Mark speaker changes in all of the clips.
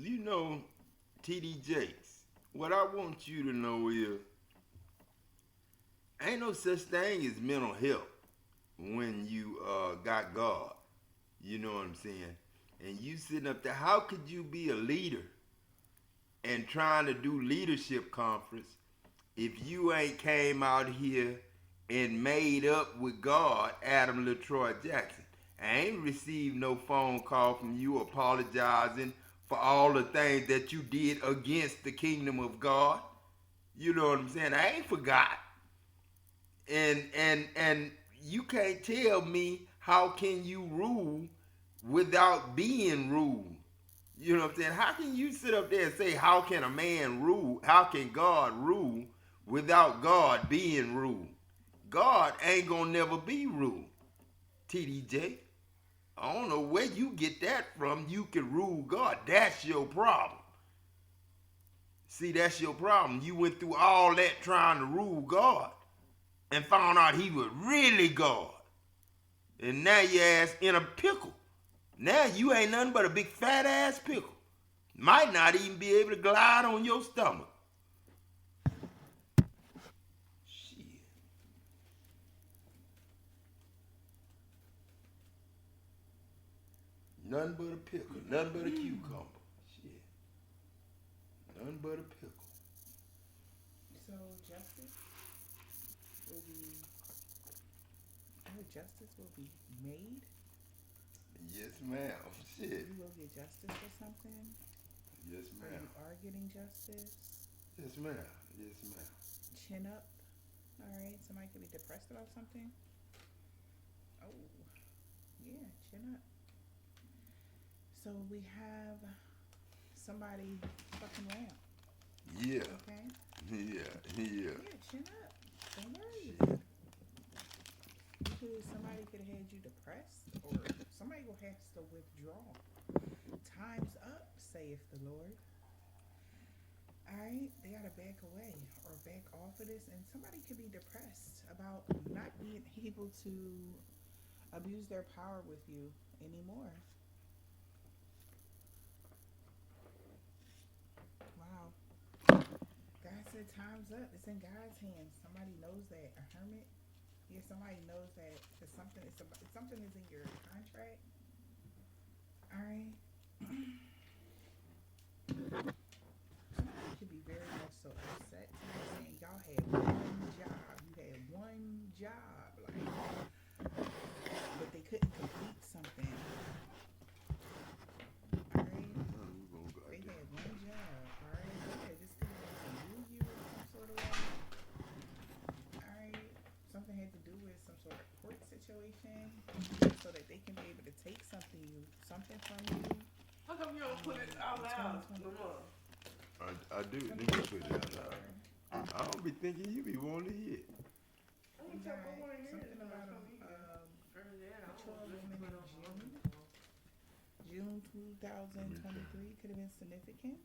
Speaker 1: You know, TD Jakes, what I want you to know is ain't no such thing as mental health when you got God. You know what I'm saying? And you sitting up there, how could you be a leader and trying to do leadership conference if you ain't came out here and made up with God, Adam LaTroy Jackson? I ain't received no phone call from you apologizing for all the things that you did against the kingdom of God. You know what I'm saying? I ain't forgot. And you can't tell me how can you rule without being ruled. You know what I'm saying? How can you sit up there and say how can a man rule? How can God rule without God being ruled? God ain't gonna never be ruled. TDJ. I don't know where you get that from. You can rule God. That's your problem. See, that's your problem. You went through all that trying to rule God and found out he was really God. And now your ass in a pickle. Now you ain't nothing but a big fat ass pickle. Might not even be able to glide on your stomach. Shit. Nothing but a pickle. Nothing but a cucumber. Shit. Nothing but a pickle.
Speaker 2: So justice will be, justice will be made.
Speaker 1: Yes, ma'am. Shit.
Speaker 2: You will get justice for something.
Speaker 1: Yes,
Speaker 2: Or
Speaker 1: ma'am.
Speaker 2: you are getting justice.
Speaker 1: Yes, ma'am. Yes, ma'am.
Speaker 2: Chin up. All right. Somebody could be depressed about something. Oh, yeah, chin up. So we have somebody fucking around.
Speaker 1: Yeah.
Speaker 2: Okay.
Speaker 1: Yeah.
Speaker 2: Yeah, chin up. Don't worry. Because somebody could have had you depressed, or somebody will have to withdraw. Time's up, saith the Lord. Alright, they gotta back away or back off of this, and somebody could be depressed about not being able to abuse their power with you anymore. Wow. God said time's up. It's in God's hands. Somebody knows that. A hermit. Yeah, somebody knows that it's something. Something is in your contract. All right. Somebody could be very much so upset tonight, saying y'all had one job. You had one job, like, but they couldn't complete something. All right. They had one job. All right. Yeah, this could have been to move you in some sort of way. Alright, something had to do with some sort of court situation, so that they can be able to take something from you.
Speaker 3: How come you don't put it out loud?
Speaker 1: I do. Let me put it out loud. I don't be thinking you be wanting to hear.
Speaker 2: We got something about patrol woman in June 2023 could have been significant.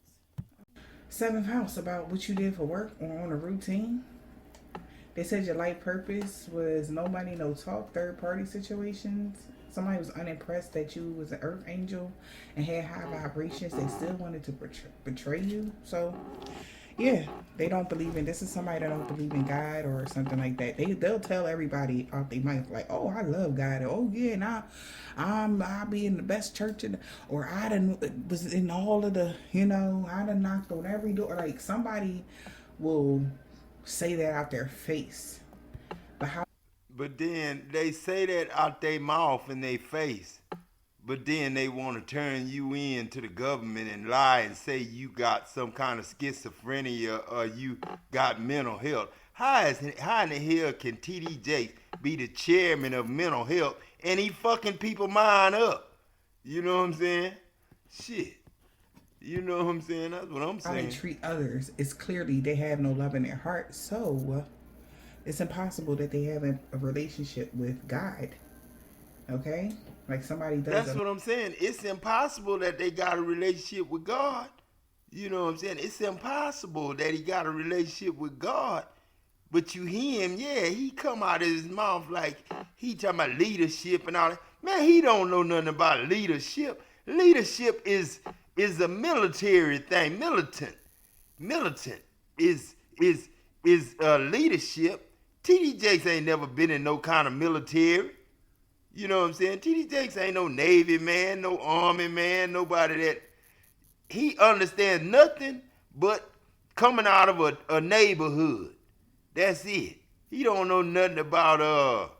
Speaker 2: Seventh house, about what you did for work or on a routine. They said your life purpose was no money, no talk, third party situations. Somebody was unimpressed that you was an earth angel and had high vibrations. They still wanted to betray you. So, yeah, they don't believe in, this is somebody that don't believe in God or something like that. They'll tell everybody out their mouth like, oh, I love God. Oh, yeah, and I'll be in the best church, or I done was in all of the, I done knocked on every door. Like, somebody will say that out their face.
Speaker 1: But then they say that out their mouth and their face. But then they want to turn you in to the government and lie and say you got some kind of schizophrenia or you got mental health. How in the hell can TD Jakes be the chairman of mental health and he fucking people mind up? You know what I'm saying? Shit. You know what I'm saying? That's what I'm saying.
Speaker 2: How they treat others, it's clearly they have no love in their heart. So it's impossible that they have a relationship with God. Okay? Like somebody does.
Speaker 1: That's what I'm saying. It's impossible that they got a relationship with God. You know what I'm saying? It's impossible that he got a relationship with God. But you hear him, yeah, he come out of his mouth like he talking about leadership and all that. Man, he don't know nothing about leadership. Leadership is is a military thing. Militant is leadership. TD Jakes ain't never been in no kind of military. You know what I'm saying? TD Jakes ain't no Navy man, no Army man, nobody that he understands nothing but coming out of a neighborhood. That's it. He don't know nothing about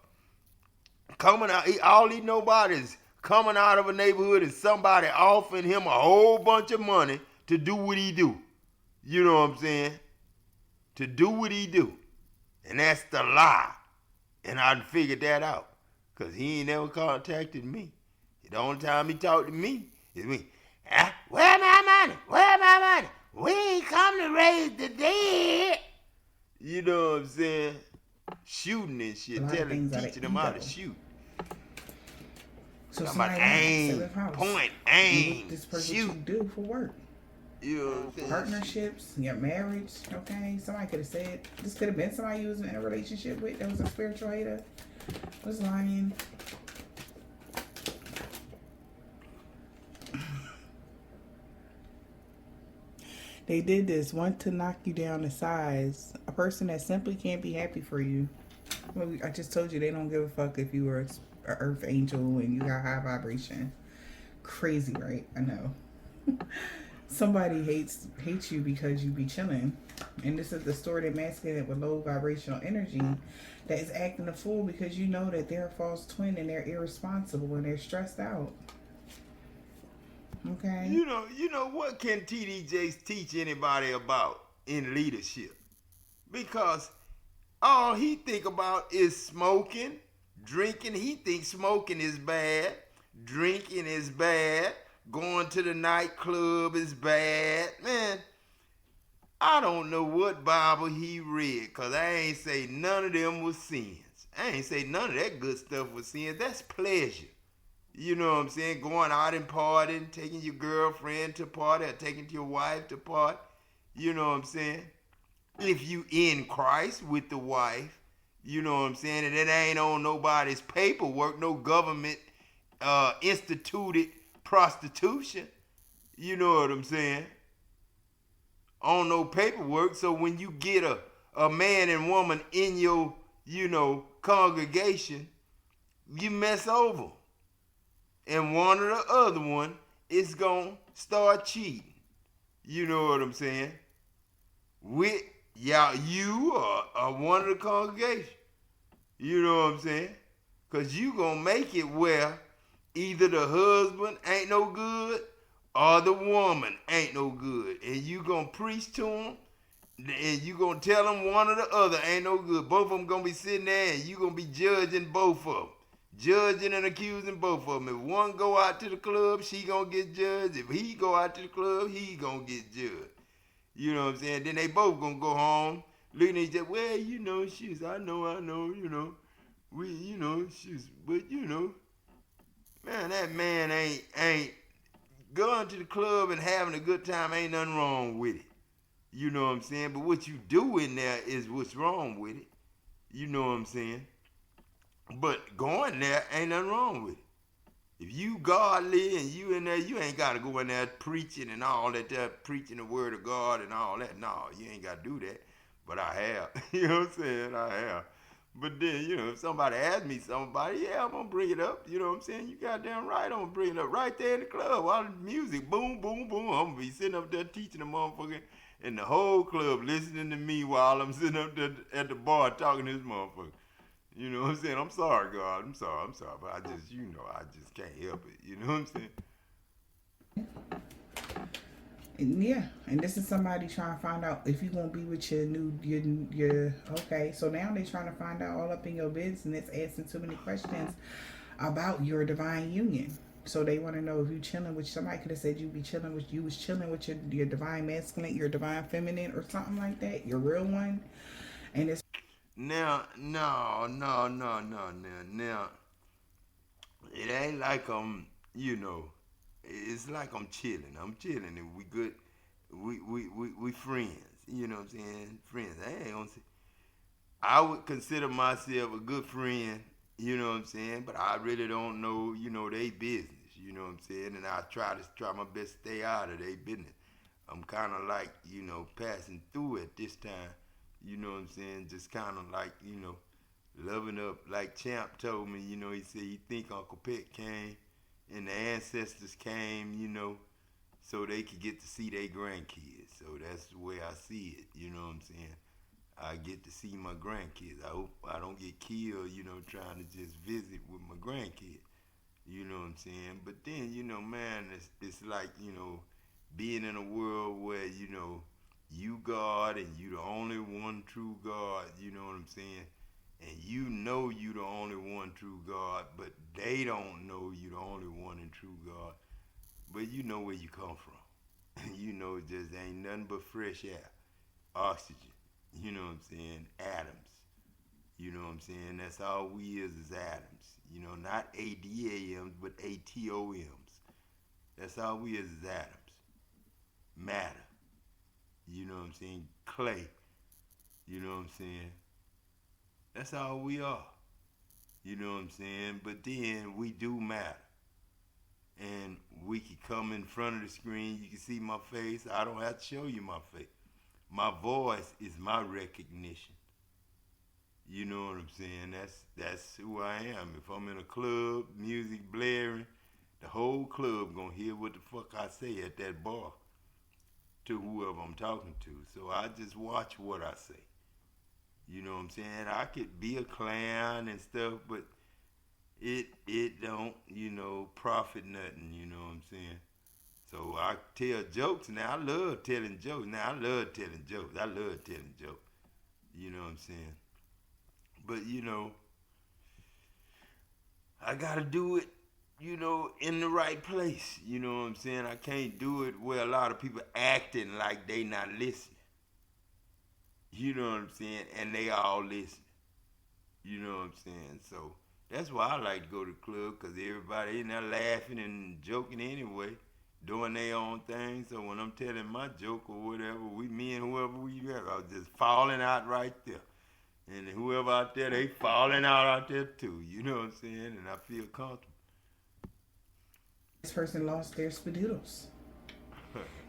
Speaker 1: coming out. All he know about is coming out of a neighborhood and somebody offering him a whole bunch of money to do what he do. You know what I'm saying? To do what he do. And that's the lie. And I figured that out. Because he ain't never contacted me. The only time he talked to me is me. Where my money? Where my money? We ain't come to raise the dead. You know what I'm saying? Shooting and shit. Teaching them how to shoot.
Speaker 2: So
Speaker 1: talking about aim, point, aim,
Speaker 2: this person
Speaker 1: shoot.
Speaker 2: You do for work.
Speaker 1: You know what I'm saying?
Speaker 2: Partnerships, your marriage, okay? Somebody could have said, this could have been somebody you was in a relationship with that was a spiritual hater, was lying. They did this, want to knock you down to size. A person that simply can't be happy for you. Well, I just told you they don't give a fuck if you were an earth angel and you got high vibration. Crazy, right? I know. Somebody hates you because you be chilling. And this is the distorted masculine with low vibrational energy that is acting a fool because you know that they're a false twin and they're irresponsible and they're stressed out. Okay?
Speaker 1: You know what can TD Jakes teach anybody about in leadership? Because all he think about is smoking, drinking. He thinks smoking is bad, drinking is bad, going to the nightclub is bad. Man, I don't know what Bible he read, because I ain't say none of them was sins. I ain't say none of that good stuff was sins. That's pleasure. You know what I'm saying? Going out and partying, taking your girlfriend to party, or taking your wife to party. You know what I'm saying? If you in Christ with the wife, you know what I'm saying? And it ain't on nobody's paperwork, no government instituted prostitution. You know what I'm saying? On no paperwork. So when you get a man and woman in your, congregation, you mess over. And one or the other one is going to start cheating. You know what I'm saying? With you or one of the congregation. You know what I'm saying? Because you going to make it where either the husband ain't no good or the woman ain't no good. And you going to preach to them and you going to tell them one or the other ain't no good. Both of them going to be sitting there and you going to be judging both of them. Judging and accusing both of them. If one go out to the club, she gonna get judged. If he go out to the club, he gonna get judged. You know what I'm saying? Then they both gonna go home, looking at each other. Well, shoes. I know. Shoes. But man, that man ain't going to the club and having a good time. Ain't nothing wrong with it. You know what I'm saying? But what you do in there is what's wrong with it. You know what I'm saying? But going there ain't nothing wrong with it. If you godly and you in there, you ain't got to go in there preaching and all that, preaching the word of God and all that. No, you ain't got to do that. But I have. You know what I'm saying? I have. But then, if somebody asks me somebody, yeah, I'm going to bring it up. You know what I'm saying? You goddamn right, I'm going to bring it up right there in the club. While the music, boom, boom, boom. I'm going to be sitting up there teaching the motherfucker and the whole club listening to me while I'm sitting up there at the bar talking to this motherfucker. You know what I'm saying? I'm sorry, God. I'm sorry. But I just can't help it. You know what I'm saying?
Speaker 2: Yeah, and this is somebody trying to find out if you're going to be with your okay. So now they're trying to find out all up in your business, asking too many questions about your divine union. So they want to know if you chilling with, somebody could have said you was chilling with your divine masculine, your divine feminine or something like that, your real one. And it's
Speaker 1: Now, no. It ain't like it's like I'm chilling. And we good. We friends. You know what I'm saying? Friends. I would consider myself a good friend. You know what I'm saying? But I really don't know, they business. You know what I'm saying? And I try my best to stay out of their business. I'm kind of like, passing through at this time. You know what I'm saying? Just kind of like, loving up. Like Champ told me, he said he think Uncle Pet came and the ancestors came, so they could get to see their grandkids. So that's the way I see it. You know what I'm saying? I get to see my grandkids. I hope I don't get killed, trying to just visit with my grandkids. You know what I'm saying? But then, man, it's like, being in a world where, you God and you the only one true God, you know what I'm saying? And you the only one true God, but they don't know you the only one and true God. But you know where you come from. You know it just ain't nothing but fresh air, oxygen, you know what I'm saying? Atoms. You know what I'm saying? That's all we is atoms. Not ADAMs, but ATOMs. That's all we is atoms. Matter. You know what I'm saying? Clay. You know what I'm saying? That's all we are. You know what I'm saying? But then we do matter. And we can come in front of the screen. You can see my face. I don't have to show you my face. My voice is my recognition. You know what I'm saying? That's who I am. If I'm in a club, music blaring, the whole club gonna hear what the fuck I say at that bar to whoever I'm talking to. So I just watch what I say. You know what I'm saying? I could be a clown and stuff, but it don't, profit nothing, you know what I'm saying? So I tell jokes now. I love telling jokes. Now I love telling jokes. I love telling jokes. You know what I'm saying? But I gotta do it, in the right place. You know what I'm saying? I can't do it where a lot of people acting like they not listening. You know what I'm saying? And they all listen. You know what I'm saying? So that's why I like to go to the club, because everybody in there laughing and joking anyway, doing their own thing. So when I'm telling my joke or whatever, me and whoever we are, I was just falling out right there. And whoever out there, they falling out there too. You know what I'm saying? And I feel comfortable.
Speaker 2: This person lost their spadoodles.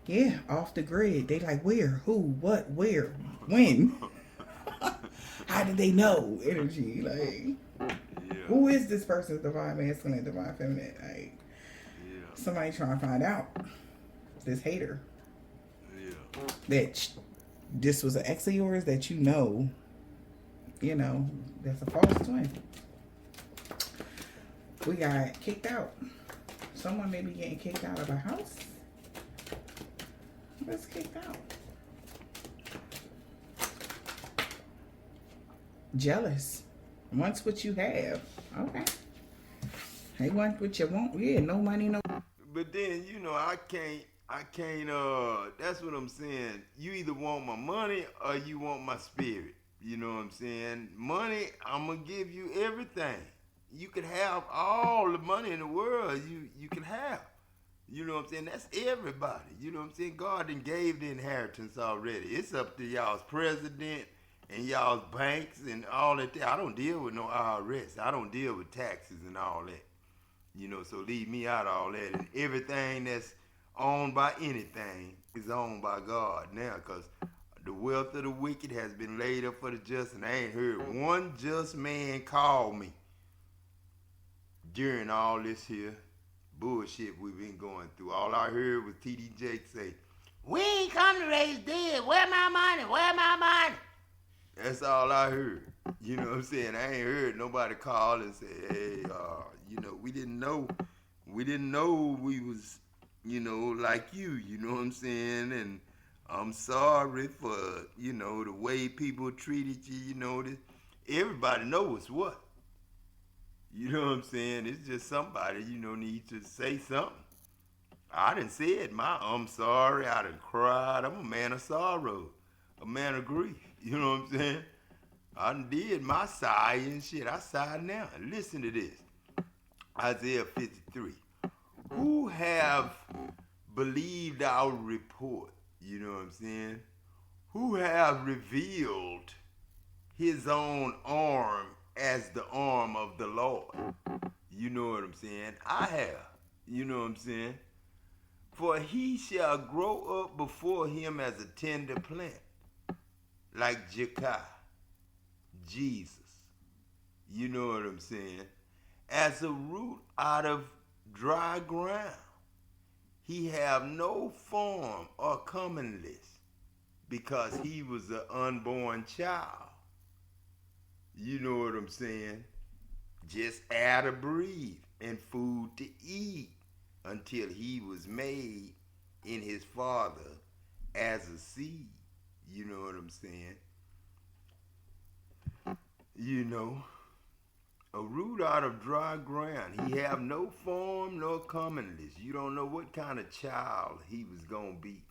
Speaker 2: Yeah, off the grid. They like, where, who, what, where, when? How did they know? Energy, like, who is this person? Divine masculine, divine feminine. Like, somebody trying to find out. This hater. That this was an ex of yours that that's a false twin. We got kicked out. Someone may be getting kicked out of a house. Let's kicked out. Jealous. Wants what you have. Okay. They want what you want. Yeah, no money, no.
Speaker 1: But then, I can't, that's what I'm saying. You either want my money or you want my spirit. You know what I'm saying? Money, I'm going to give you everything. You could have all the money in the world you can have. You know what I'm saying? That's everybody. You know what I'm saying? God done gave the inheritance already. It's up to y'all's president and y'all's banks and all that. I don't deal with no IRS. I don't deal with taxes and all that. So leave me out of all that. And everything that's owned by anything is owned by God now, because the wealth of the wicked has been laid up for the just, and I ain't heard one just man call me during all this here bullshit we've been going through. All I heard was TD Jake say, "We ain't come to raise dead. Where my money? Where my money?" That's all I heard. You know what I'm saying? I ain't heard nobody call and say, "Hey, we didn't know. We didn't know we was, like you." You know what I'm saying? And I'm sorry for, the way people treated you. Everybody knows what. You know what I'm saying? It's just somebody, need to say something. I done said I'm sorry. I done cried. I'm a man of sorrow, a man of grief. You know what I'm saying? I done did my sigh and shit. I sigh now. Listen to this. Isaiah 53. Who have believed our report? You know what I'm saying? Who have revealed his own arm as the arm of the Lord? You know what I'm saying? I have. You know what I'm saying? For he shall grow up before him as a tender plant, like Jekiah, Jesus. You know what I'm saying? As a root out of dry ground. He have no form or comeliness because he was an unborn child. You know what I'm saying? Just air to breathe and food to eat until he was made in his father as a seed. You know what I'm saying? You know, a root out of dry ground. He have no form nor comeliness. You don't know what kind of child he was going to be.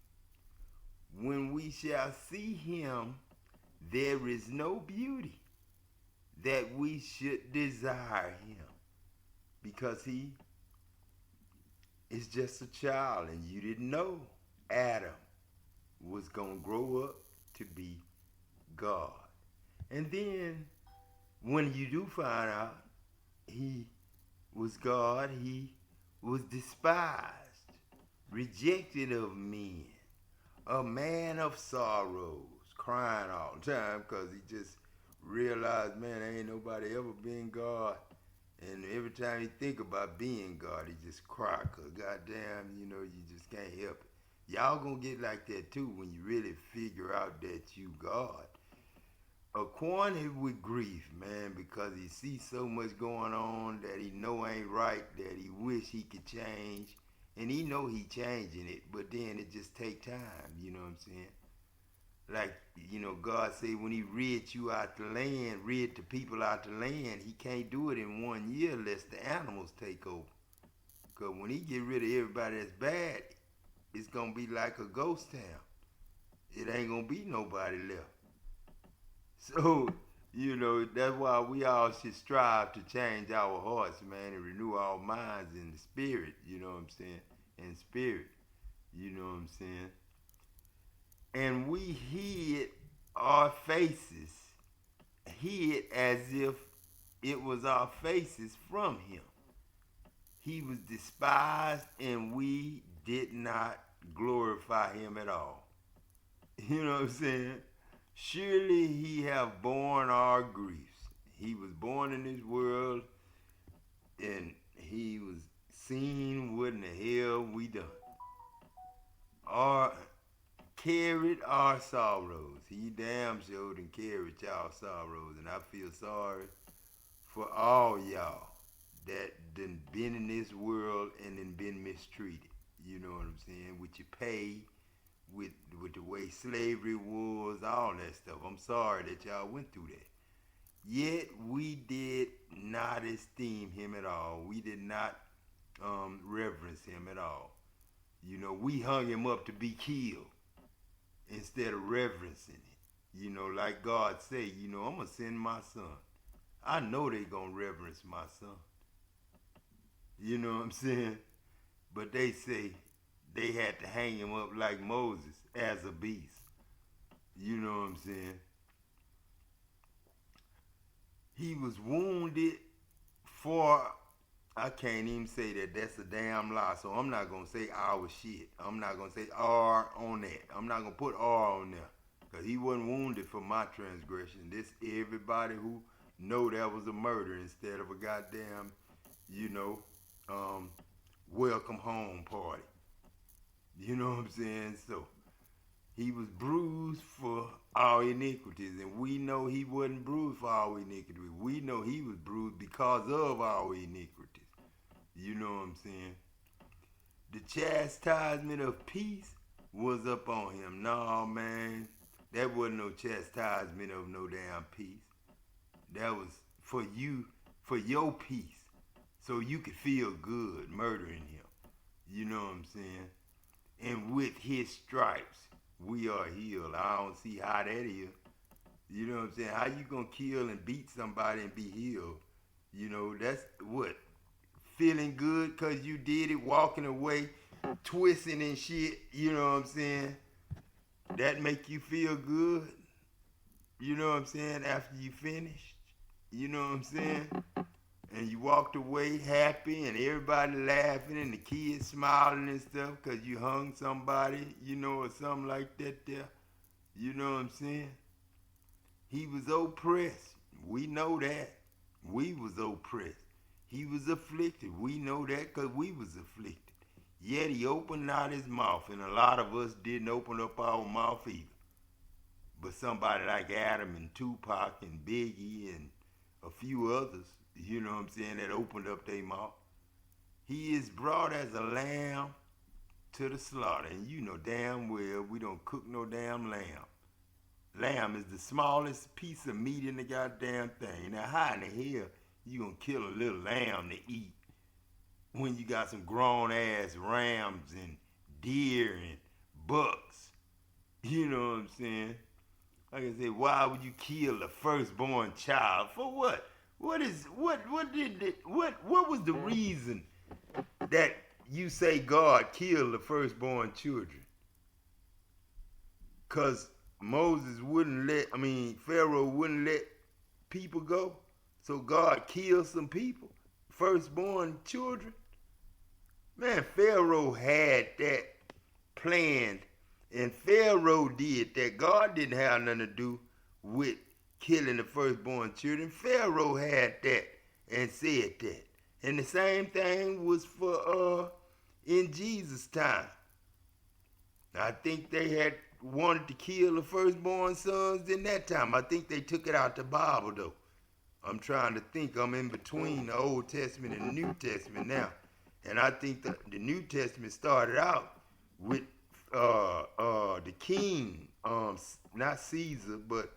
Speaker 1: When we shall see him, there is no beauty that we should desire him, because he is just a child, and you didn't know Adam was going to grow up to be God. And then when you do find out he was God, he was despised, rejected of men, a man of sorrows, crying all the time because he just realized, man, ain't nobody ever been God. And every time he think about being God, he just cry because goddamn, you know, you just can't help it. Y'all gonna get like that too when you really figure out that you God. Acquainted with grief, man, because he sees so much going on that he know ain't right, that he wish he could change, and he know he changing it, but then it just take time. You know what I'm saying? Like, you know, God say when he rid you out the land, rid the people out the land, he can't do it in 1 year unless the animals take over. Because when he get rid of everybody that's bad, it's gonna be like a ghost town. It ain't gonna be nobody left. So, you know, that's why we all should strive to change our hearts, man, and renew our minds in the spirit, you know what I'm saying? In spirit, you know what I'm saying? And we hid our faces, hid as if it was our faces from him. He was despised, and we did not glorify him at all. You know what I'm saying? Surely he have borne our griefs. He was born in this world, and he was seen what in the hell we done. Our carried our sorrows. He damn sure done carried y'all sorrows, and I feel sorry for all y'all that done been in this world and then been mistreated. You know what I'm saying? With your pay, with the way slavery was, all that stuff. I'm sorry that y'all went through that. Yet we did not esteem him at all. We did not reverence him at all. You know, we hung him up to be killed instead of reverencing it. You know, like God say, you know, I'm going to send my son. I know they going to reverence my son. You know what I'm saying? But they say they had to hang him up like Moses as a beast. You know what I'm saying? He was wounded for, I can't even say that. That's a damn lie. So I'm not going to say our shit. I'm not going to say R on that. I'm not going to put R on there. Because he wasn't wounded for my transgression. This everybody who know that was a murder instead of a goddamn, you know, welcome home party. You know what I'm saying? So he was bruised for our iniquities, and we know he wasn't bruised for our iniquities. We know he was bruised because of our iniquities. You know what I'm saying? The chastisement of peace was upon him. No, man, that wasn't no chastisement of no damn peace. That was for you, for your peace, so you could feel good murdering him. You know what I'm saying? And with his stripes, we are healed. I don't see how that is. You know what I'm saying? How you gonna kill and beat somebody and be healed? You know, that's what? Feeling good because you did it, walking away, twisting and shit. You know what I'm saying? That make you feel good. You know what I'm saying? After you finished. You know what I'm saying? and you walked away happy and everybody laughing and the kids smiling and stuff because you hung somebody, or something like that there. You know what I'm saying? He was oppressed. We know that. We was oppressed. He was afflicted. We know that because we was afflicted. Yet he opened out his mouth, and a lot of us didn't open up our mouth either. But somebody like Adam and Tupac and Biggie and a few others, you know what I'm saying, that opened up their mouth. He is brought as a lamb to the slaughter. And you know damn well we don't cook no damn lamb. Lamb is the smallest piece of meat in the goddamn thing. Now how in the hell you gonna kill a little lamb to eat when you got some grown ass rams and deer and bucks? You know what I'm saying? Like I said, why would you kill the firstborn child? For what? What was the reason that you say God killed the firstborn children? Cause Pharaoh wouldn't let people go. So God killed some people, firstborn children. Man, Pharaoh had that planned, and Pharaoh did that. God didn't have nothing to do with killing the firstborn children. Pharaoh had that and said that. And the same thing was for in Jesus' time. I think they had wanted to kill the firstborn sons in that time. I think they took it out the Bible though. I'm trying to think. I'm in between the Old Testament and the New Testament now. And I think that the New Testament started out with the king, not Caesar, but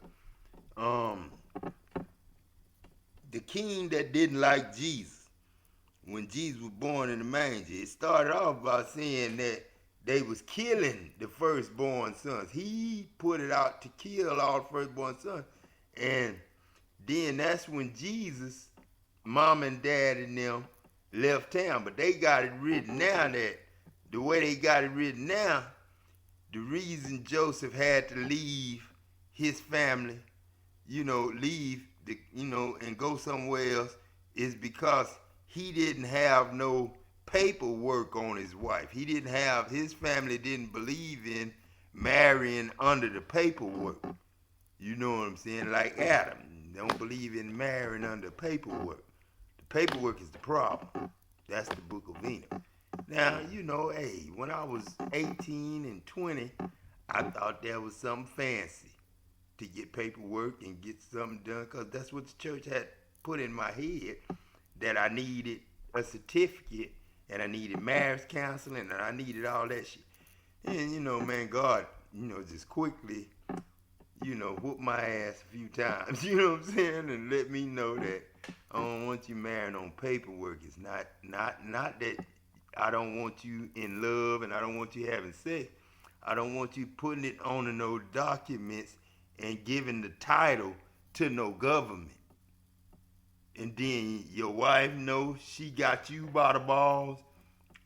Speaker 1: the king that didn't like Jesus when Jesus was born in the manger. It started off by saying that they was killing the firstborn sons. He put it out to kill all the firstborn sons. And then that's when Jesus, mom and dad and them left town. But they got it written now that the way they got it written now, the reason Joseph had to leave his family, leave and go somewhere else is because he didn't have no paperwork on his wife. His family didn't believe in marrying under the paperwork. You know what I'm saying? Like Adam, don't believe in marrying under paperwork. The paperwork is the problem. That's the book of Enoch. Now, when I was 18 and 20, I thought that was something fancy to get paperwork and get something done, because that's what the church had put in my head, that I needed a certificate and I needed marriage counseling and I needed all that shit. And, man, God, just quickly, whooped my ass a few times, you know what I'm saying? And let me know that I don't want you marrying on paperwork. It's not that I don't want you in love and I don't want you having sex. I don't want you putting it on no documents and giving the title to no government. And then your wife knows she got you by the balls,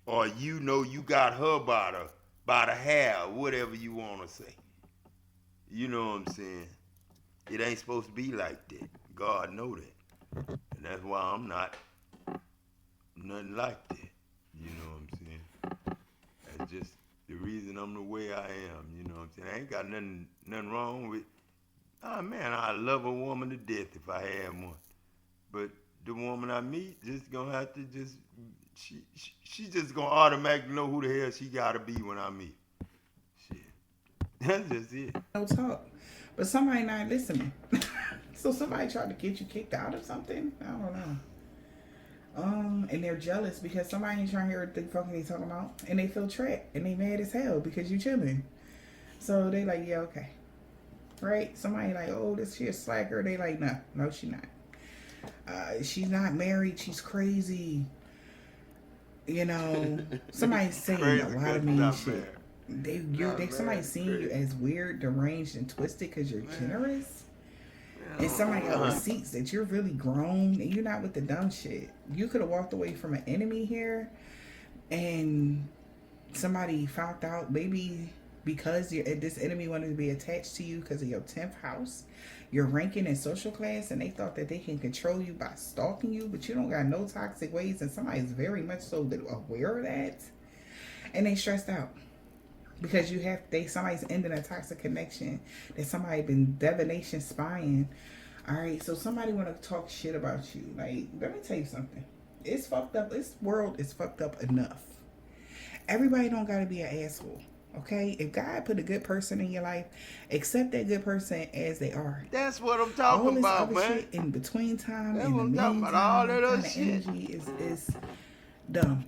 Speaker 1: or you got her by the hair, whatever you want to say. You know what I'm saying? It ain't supposed to be like that. God know that. And that's why I'm not nothing like that. You know what I'm saying? That's just the reason I'm the way I am. You know what I'm saying? I ain't got nothing wrong with, man, I love a woman to death if I had one. But the woman I meet just gonna have to she just gonna automatically know who the hell she gotta be when I meet. Shit. That's just it.
Speaker 2: No talk. But somebody not listening. So somebody tried to get you kicked out of something? I don't know. And they're jealous because somebody ain't trying to hear what the fucking they talking about. And they feel trapped. And they mad as hell because you chilling. So they like, yeah, okay. Right? Somebody like, oh, this she a slacker. They like, no, she not. She's not married. She's crazy. Somebody's saying a lot of mean shit. Somebody's seeing you as weird, deranged, and twisted because you're generous. And somebody got receipts that you're really grown and you're not with the dumb shit. You could have walked away from an enemy here, and somebody found out. Maybe because this enemy wanted to be attached to you because of your 10th house, your ranking in social class, and they thought that they can control you by stalking you, but you don't got no toxic ways, and somebody's very much so aware of that, and they stressed out because somebody's ending a toxic connection, that somebody been divination spying. All right, so somebody want to talk shit about you. Like, let me tell you something. It's fucked up. This world is fucked up enough. Everybody don't gotta be an asshole. Okay? If God put a good person in your life, accept that good person as they are.
Speaker 1: That's what I'm
Speaker 2: All
Speaker 1: talking
Speaker 2: this
Speaker 1: about,
Speaker 2: other
Speaker 1: man.
Speaker 2: shit in between time,
Speaker 1: That's
Speaker 2: in
Speaker 1: what
Speaker 2: the
Speaker 1: I'm talking about. All
Speaker 2: meantime
Speaker 1: that other
Speaker 2: kind of
Speaker 1: shit.
Speaker 2: energy is dumb.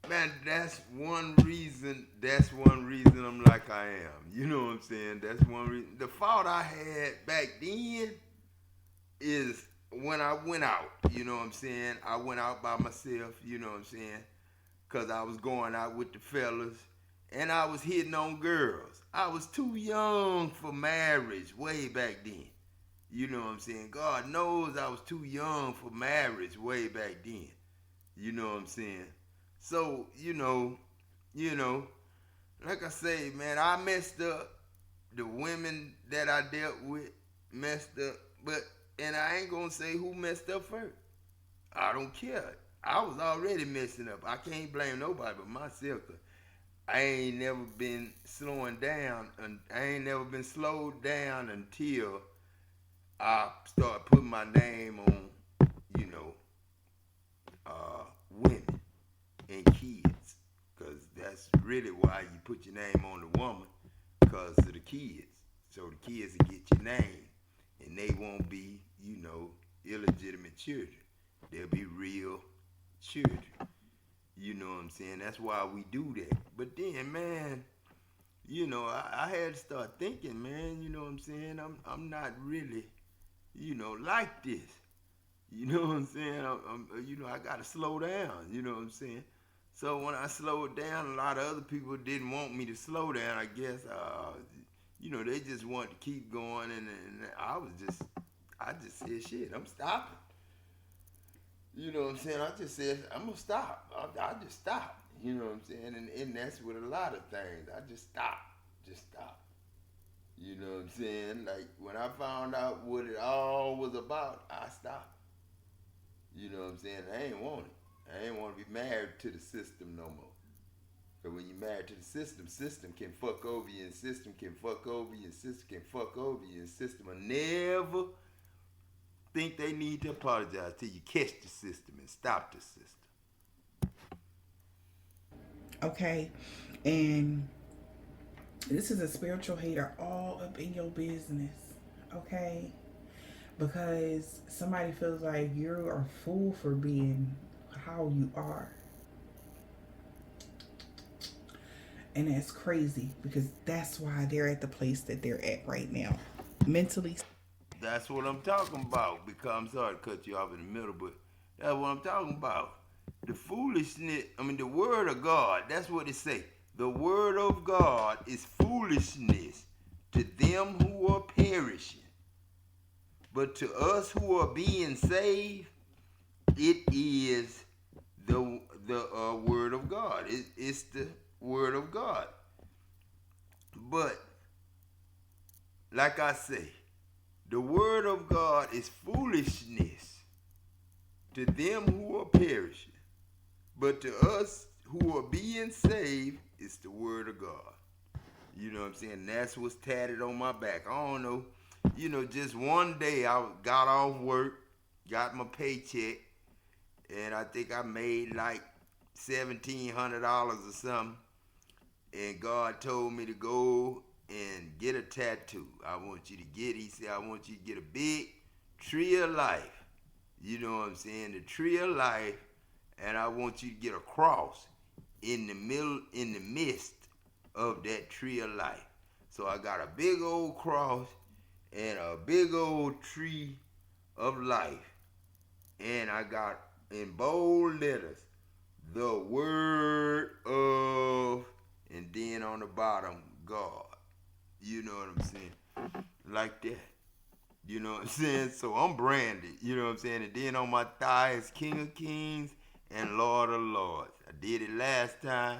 Speaker 1: Man, that's one reason. That's one reason I'm like I am. You know what I'm saying? That's one reason. The fault I had back then is when I went out. You know what I'm saying? I went out by myself. You know what I'm saying? Cause I was going out with the fellas, and I was hitting on girls. I was too young for marriage way back then. You know what I'm saying? God knows I was too young for marriage way back then. You know what I'm saying? So, you know, like I say, man, I messed up. The women that I dealt with messed up. But and I ain't gonna say who messed up first. I don't care. I was already messing up. I can't blame nobody but myself. I ain't never been slowing down, and I ain't never been slowed down until I start putting my name on, you know, women and kids, because that's really why you put your name on the woman, because of the kids. So the kids will get your name, and they won't be, illegitimate children. They'll be real children. You know what I'm saying? That's why we do that. But then, man, I had to start thinking, man. You know what I'm saying? I'm not really, like this. You know what I'm saying? I gotta slow down. You know what I'm saying? So when I slowed down, a lot of other people didn't want me to slow down. I guess, they just wanted to keep going, and I just said, shit, I'm stopping. You know what I'm saying? I just said, I'm gonna stop. I just stop. You know what I'm saying? And that's with a lot of things. I just stop. Just stop. You know what I'm saying? Like when I found out what it all was about, I stopped. You know what I'm saying? I ain't want it. I ain't want to be married to the system no more. But when you're married to the system can fuck over you, and system can fuck over you, and system can fuck over you, and system will never think they need to apologize till you catch the system and stop the system.
Speaker 2: Okay? And this is a spiritual hater all up in your business. Okay? Because somebody feels like you're a fool for being how you are. And that's crazy because that's why they're at the place that they're at right now. Mentally.
Speaker 1: That's what I'm talking about. Because I'm sorry to cut you off in the middle, but that's what I'm talking about. The foolishness, the word of God, that's what it say. The word of God is foolishness to them who are perishing. But to us who are being saved, it is the word of God. It's the word of God. But like I say, the word of God is foolishness to them who are perishing. But to us who are being saved, it's the word of God. You know what I'm saying? That's what's tatted on my back. I don't know. Just one day I got off work, got my paycheck, and I think I made like $1,700 or something. And God told me to go and get a tattoo. He said, I want you to get a big tree of life. You know what I'm saying? The tree of life. And I want you to get a cross in the midst of that tree of life. So I got a big old cross and a big old tree of life. And I got in bold letters the word of, and then on the bottom, God. You know what I'm saying? Like that. You know what I'm saying? So I'm branded. You know what I'm saying? And then on my thigh is King of Kings and Lord of Lords. I did it last time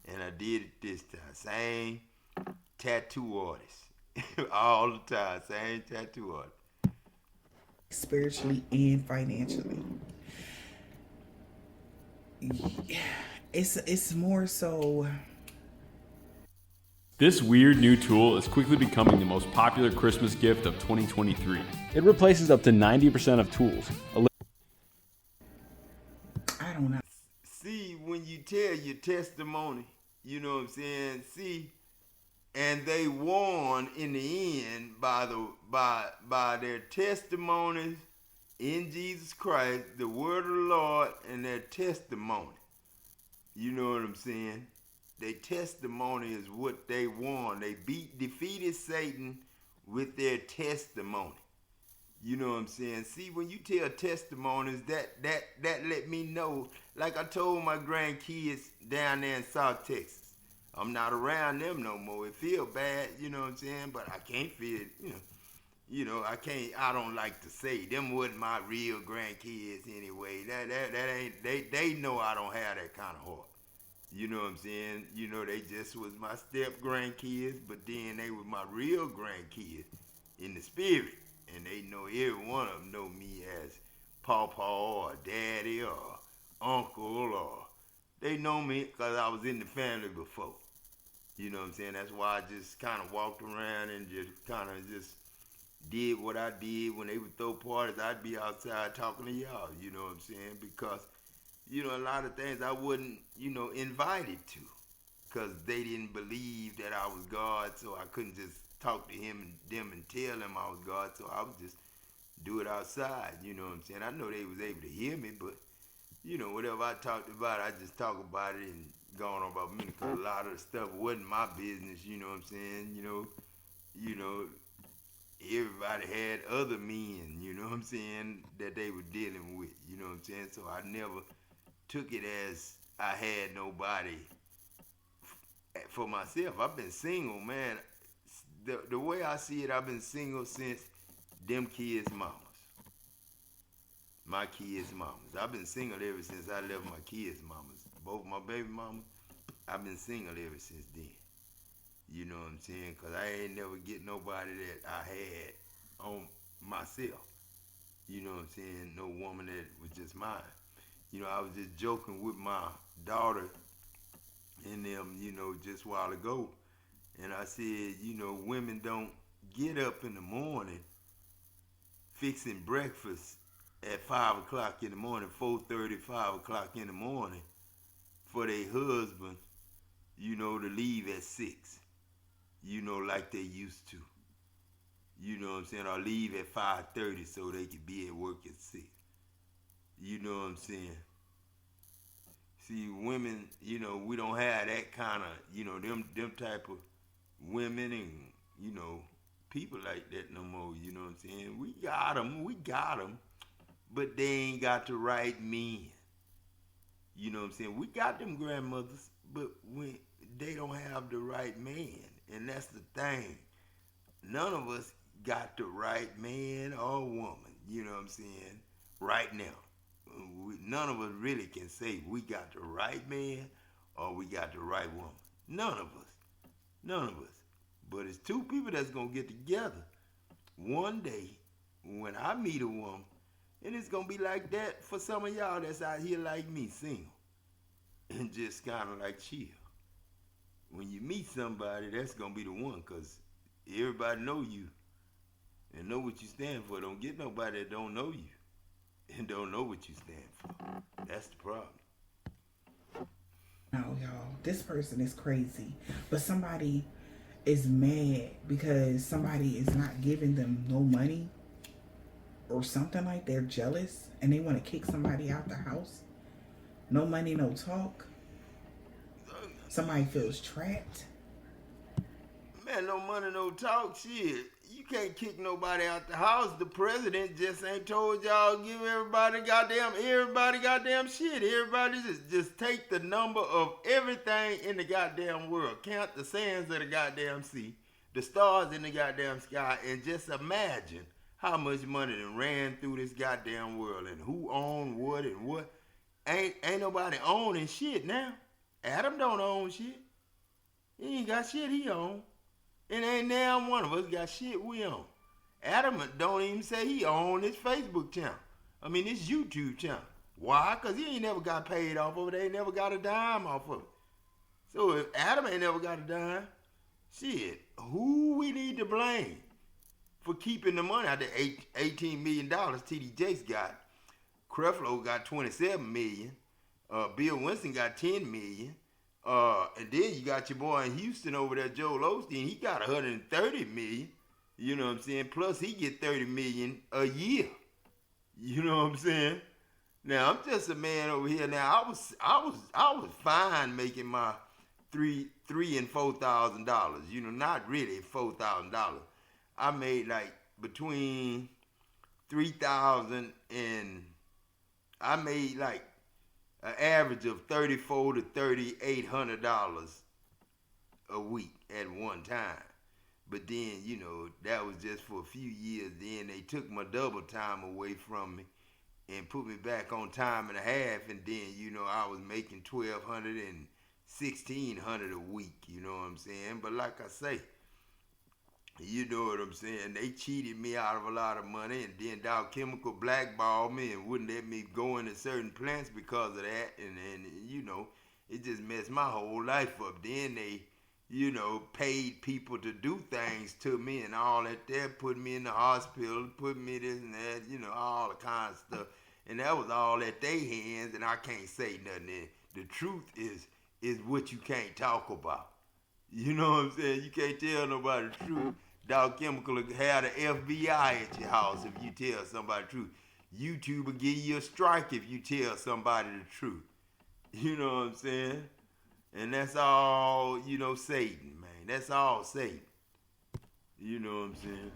Speaker 1: and I did it this time. Same tattoo artists. All the time, same tattoo artist.
Speaker 2: spiritually and financially. It's more so.
Speaker 4: This weird new tool is quickly becoming the most popular Christmas gift of 2023. It replaces up to 90% of tools.
Speaker 2: I don't know.
Speaker 1: See, when you tell your testimony, you know what I'm saying? See, and they won in the end by their testimonies in Jesus Christ, the word of the Lord, and their testimony. You know what I'm saying? Their testimony is what they won. They defeated Satan with their testimony. You know what I'm saying? See, when you tell testimonies, that let me know. Like I told my grandkids down there in South Texas, I'm not around them no more. It feel bad, you know what I'm saying? But I can't feel, I can't. I don't like to say them wasn't my real grandkids anyway. That ain't. They know I don't have that kind of heart. You know what I'm saying? They just was my step grandkids, but then they were my real grandkids in the spirit. And they know every one of them know me as Pawpaw or Daddy or Uncle, or they know me because I was in the family before. You know what I'm saying? That's why I just kind of walked around and just kind of just did what I did. When they would throw parties, I'd be outside talking to y'all. You know what I'm saying? Because a lot of things I wasn't, invited to, because they didn't believe that I was God, so I couldn't just talk to them and tell them I was God, so I would just do it outside, you know what I'm saying? I know they was able to hear me, but, whatever I talked about, I just talk about it and go on about me, because a lot of the stuff wasn't my business, you know what I'm saying? Everybody had other men, you know what I'm saying, that they were dealing with, you know what I'm saying? So I never took it as I had nobody for myself. I've been single, man. The way I see it, I've been single since them kids' mamas. My kids' mamas. I've been single ever since I left my kids' mamas. Both my baby mamas, I've been single ever since then. You know what I'm saying? Because I ain't never get nobody that I had on myself. You know what I'm saying? No woman that was just mine. I was just joking with my daughter and them, just a while ago. And I said, women don't get up in the morning fixing breakfast at 5 o'clock in the morning, 4:30, 5 o'clock in the morning for their husband, to leave at 6, like they used to. You know what I'm saying? Or leave at 5:30 so they could be at work at 6. You know what I'm saying? See, women, we don't have that kind of, them type of women and, people like that no more, you know what I'm saying? We got them, but they ain't got the right men. You know what I'm saying? We got them grandmothers, but they don't have the right man, and that's the thing. None of us got the right man or woman, you know what I'm saying, right now. None of us really can say we got the right man or we got the right woman. None of us. None of us. But it's two people that's going to get together one day when I meet a woman, and it's going to be like that for some of y'all that's out here like me, single, and just kind of like chill. When you meet somebody, that's going to be the one, because everybody know you and know what you stand for. Don't get nobody that don't know you and don't know what you stand for. That's the problem.
Speaker 2: No, y'all, this person is crazy. But somebody is mad because somebody is not giving them no money or something, like they're jealous and they want to kick somebody out the house. No money, no talk. Somebody feels trapped.
Speaker 1: Man, no money, no talk. Shit, you can't kick nobody out the house. The president just ain't told y'all give everybody goddamn shit. Everybody just take the number of everything in the goddamn world. Count the sands of the goddamn sea, the stars in the goddamn sky, and just imagine how much money done ran through this goddamn world and who owned what and what. Ain't nobody owning shit now. Adam don't own shit. He ain't got shit he own. And ain't now one of us got shit we own. Adam don't even say he own his Facebook channel. I mean, his YouTube channel. Why? Because he ain't never got paid off of it. They ain't never got a dime off of it. So if Adam ain't never got a dime, shit, who we need to blame for keeping the money out of the $18 million TD Jakes got? Creflo got $27 million. Bill Winston got $10 million. And then you got your boy in Houston over there, Joel Osteen. He got $130 million. You know what I'm saying? Plus he get $30 million a year. You know what I'm saying? Now I'm just a man over here. Now I was fine making my $3,000 and $4,000. You know, not really $4,000. I made like between $3,000 and I made like an average of $3,400 to $3,800 a week at one time. But then, you know, that was just for a few years. Then they took my double time away from me and put me back on time and a half. And then, you know, I was making $1,200 and $1,600 a week. You know what I'm saying? But like I say, you know what I'm saying? They cheated me out of a lot of money, and then Dow Chemical blackballed me and wouldn't let me go into certain plants because of that. And you know, it just messed my whole life up. Then they, you know, paid people to do things to me and all that there, put me in the hospital, put me this and that, you know, all the kind of stuff. And that was all at their hands, and I can't say nothing. And the truth is what you can't talk about. You know what I'm saying? You can't tell nobody the truth. Dow Chemical will have the FBI at your house if you tell somebody the truth. YouTube will give you a strike if you tell somebody the truth. You know what I'm saying? And that's all, you know, Satan, man. That's all Satan. You know what I'm saying?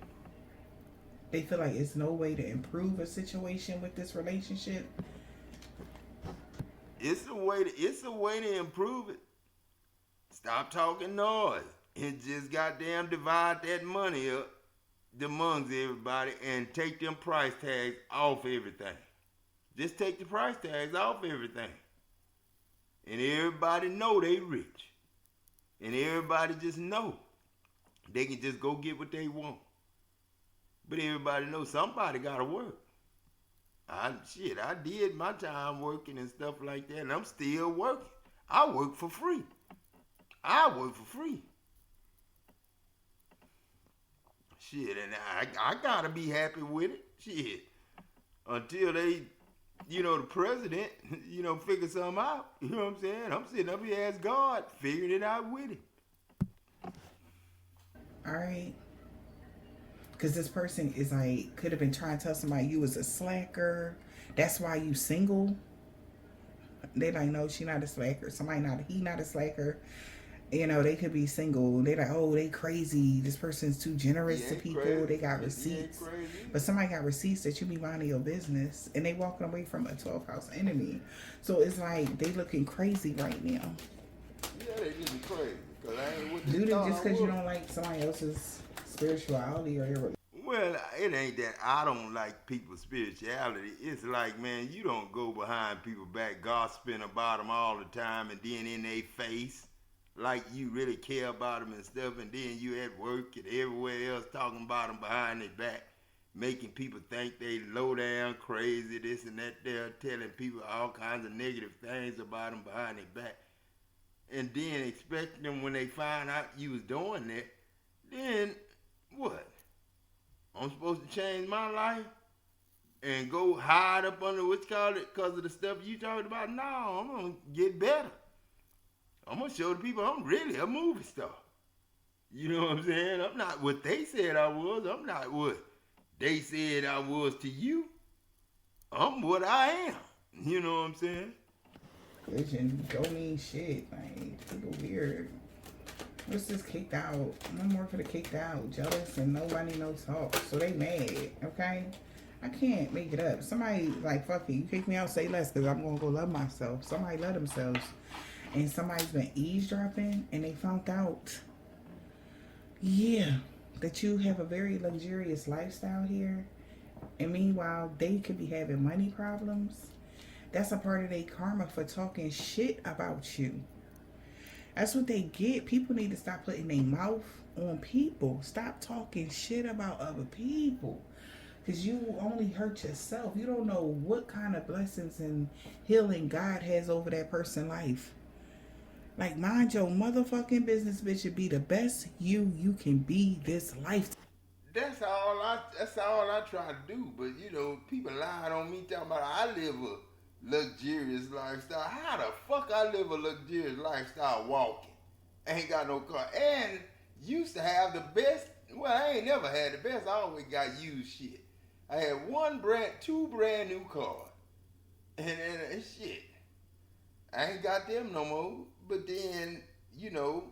Speaker 2: They feel like it's no way to improve a situation with this relationship.
Speaker 1: It's a way to improve it. Stop talking noise and just goddamn divide that money up amongst everybody and take them price tags off everything. Just take the price tags off everything. And everybody know they rich. And everybody just know they can just go get what they want. But everybody knows somebody gotta work. I did my time working and stuff like that, and I'm still working. I work for free. Shit, and I gotta be happy with it. Shit. Until they, you know, the president, you know, figure something out. You know what I'm saying? I'm sitting up here as God, figuring it out with him.
Speaker 2: Alright. Because this person is like, could have been trying to tell somebody you was a slacker. That's why you single. They like, no, she not a slacker. He not a slacker. You know, they could be single. They like, oh, they crazy. This person's too generous to people. Crazy. They got receipts. But somebody got receipts that you be minding your business. And they walking away from a 12th house enemy. So it's like, they looking crazy right now.
Speaker 1: Yeah, they looking crazy.
Speaker 2: Do they just because you don't like somebody else's spirituality or your...
Speaker 1: Well, it ain't that I don't like people's spirituality. It's like, man, you don't go behind people back gossiping about them all the time and then in their face like you really care about them and stuff, and then you at work and everywhere else talking about them behind their back, making people think they low down, crazy, this and that. They're telling people all kinds of negative things about them behind their back. And then expecting them when they find out you was doing that, then what? I'm supposed to change my life and go hide up under what's called it because of the stuff you talking about? No, I'm going to get better. I'm going to show the people I'm really a movie star. You know what I'm saying? I'm not what they said I was. I'm not what they said I was to you. I'm what I am. You know what I'm saying?
Speaker 2: Religion don't mean shit. Like, people weird. What's this kicked out? No more for the kicked out. Jealous and nobody no talk. So they mad, okay? I can't make it up. Somebody like, fuck it. You kick me out, say less, because I'm going to go love myself. Somebody love themselves. And somebody's been eavesdropping and they found out, yeah, that you have a very luxurious lifestyle here. And meanwhile, they could be having money problems. That's a part of their karma for talking shit about you. That's what they get. People need to stop putting their mouth on people. Stop talking shit about other people. Because you only hurt yourself. You don't know what kind of blessings and healing God has over that person's life. Like, mind your motherfucking business, bitch. And be the best you can be this life.
Speaker 1: That's all I try to do. But you know, people lying on me talking about I live a luxurious lifestyle. How the fuck I live a luxurious lifestyle walking? Ain't got no car. And used to have the best. Well, I ain't never had the best. I always got used shit. I had two brand new cars. And shit. I ain't got them no more. But then, you know,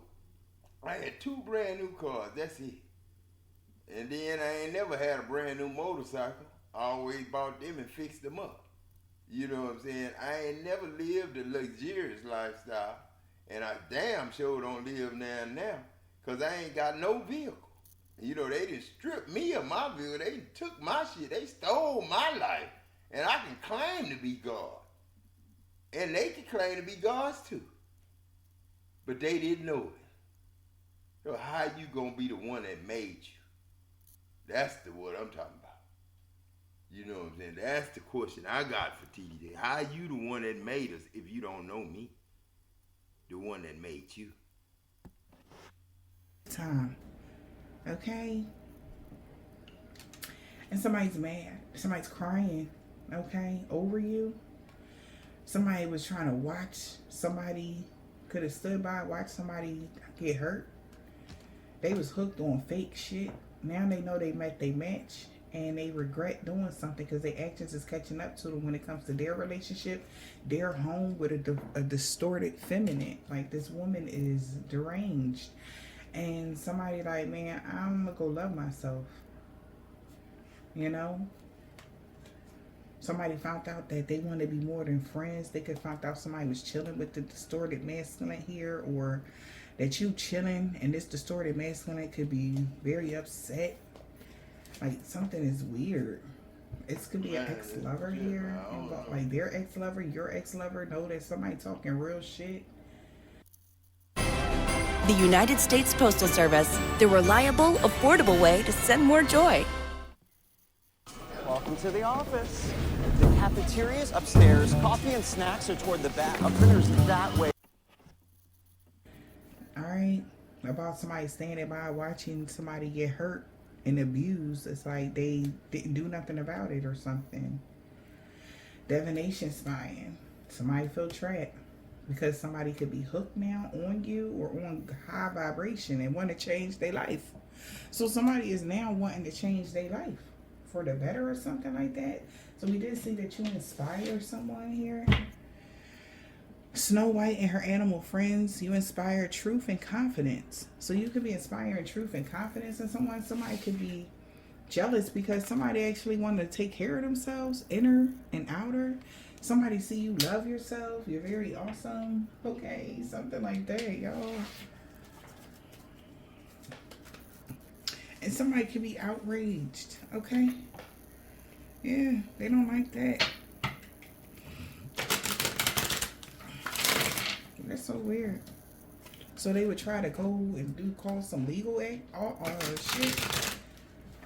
Speaker 1: I had two brand new cars. That's it. And then I ain't never had a brand new motorcycle. I always bought them and fixed them up. You know what I'm saying? I ain't never lived a luxurious lifestyle. And I damn sure don't live now. Because I ain't got no vehicle. You know, they done stripped me of my vehicle. They took my shit. They stole my life. And I can claim to be God. And they can claim to be God's too. But they didn't know it. So how you gonna be the one that made you? That's what I'm talking about. You know what I'm saying? That's the question I got for TD. How you the one that made us if you don't know me? The one that made you.
Speaker 2: Time. Okay? And somebody's mad. Somebody's crying. Okay? Over you. Somebody was trying to watch somebody, could have stood by, watch somebody get hurt. They was hooked on fake shit. Now they know they met their match and they regret doing something because their actions is catching up to them when it comes to their relationship. They're home with a distorted feminine. Like, this woman is deranged. And somebody like, man, I'm gonna go love myself. You know? Somebody found out that they want to be more than friends. They could find out somebody was chilling with the distorted masculine here, or that you chilling and this distorted masculine could be very upset. Like, something is weird. It could be an ex-lover here. Like, their ex-lover, your ex-lover know that somebody talking real shit.
Speaker 5: The United States Postal Service, the reliable, affordable way to send more joy.
Speaker 6: Welcome to the office. The cafeteria is upstairs. Coffee and snacks are toward the back. Our printer's that way.
Speaker 2: Alright, about somebody standing by watching somebody get hurt and abused. It's like they didn't do nothing about it or something. Divination spying. Somebody feel trapped because somebody could be hooked now on you or on high vibration and want to change their life. So somebody is now wanting to change their life for the better or something like that. So we did see that you inspire someone here. Snow White and her animal friends, you inspire truth and confidence. So you could be inspiring truth and confidence in someone. Somebody could be jealous because somebody actually wanted to take care of themselves, inner and outer. Somebody see you love yourself. You're very awesome. Okay, something like that, y'all. And somebody could be outraged, okay? Yeah, they don't like that. That's so weird. So they would try to go and call some legal act. Shit.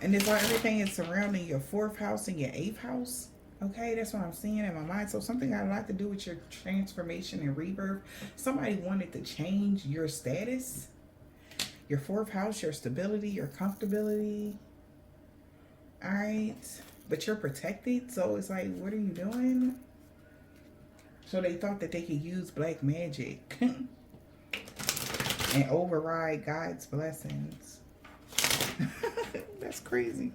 Speaker 2: And it's like everything is surrounding your 4th house and your 8th house. Okay, that's what I'm seeing in my mind. So something got a lot to do with your transformation and rebirth. Somebody wanted to change your status. Your 4th house, your stability, your comfortability. Alright. But you're protected. So it's like, what are you doing? So they thought that they could use black magic and override God's blessings. That's crazy.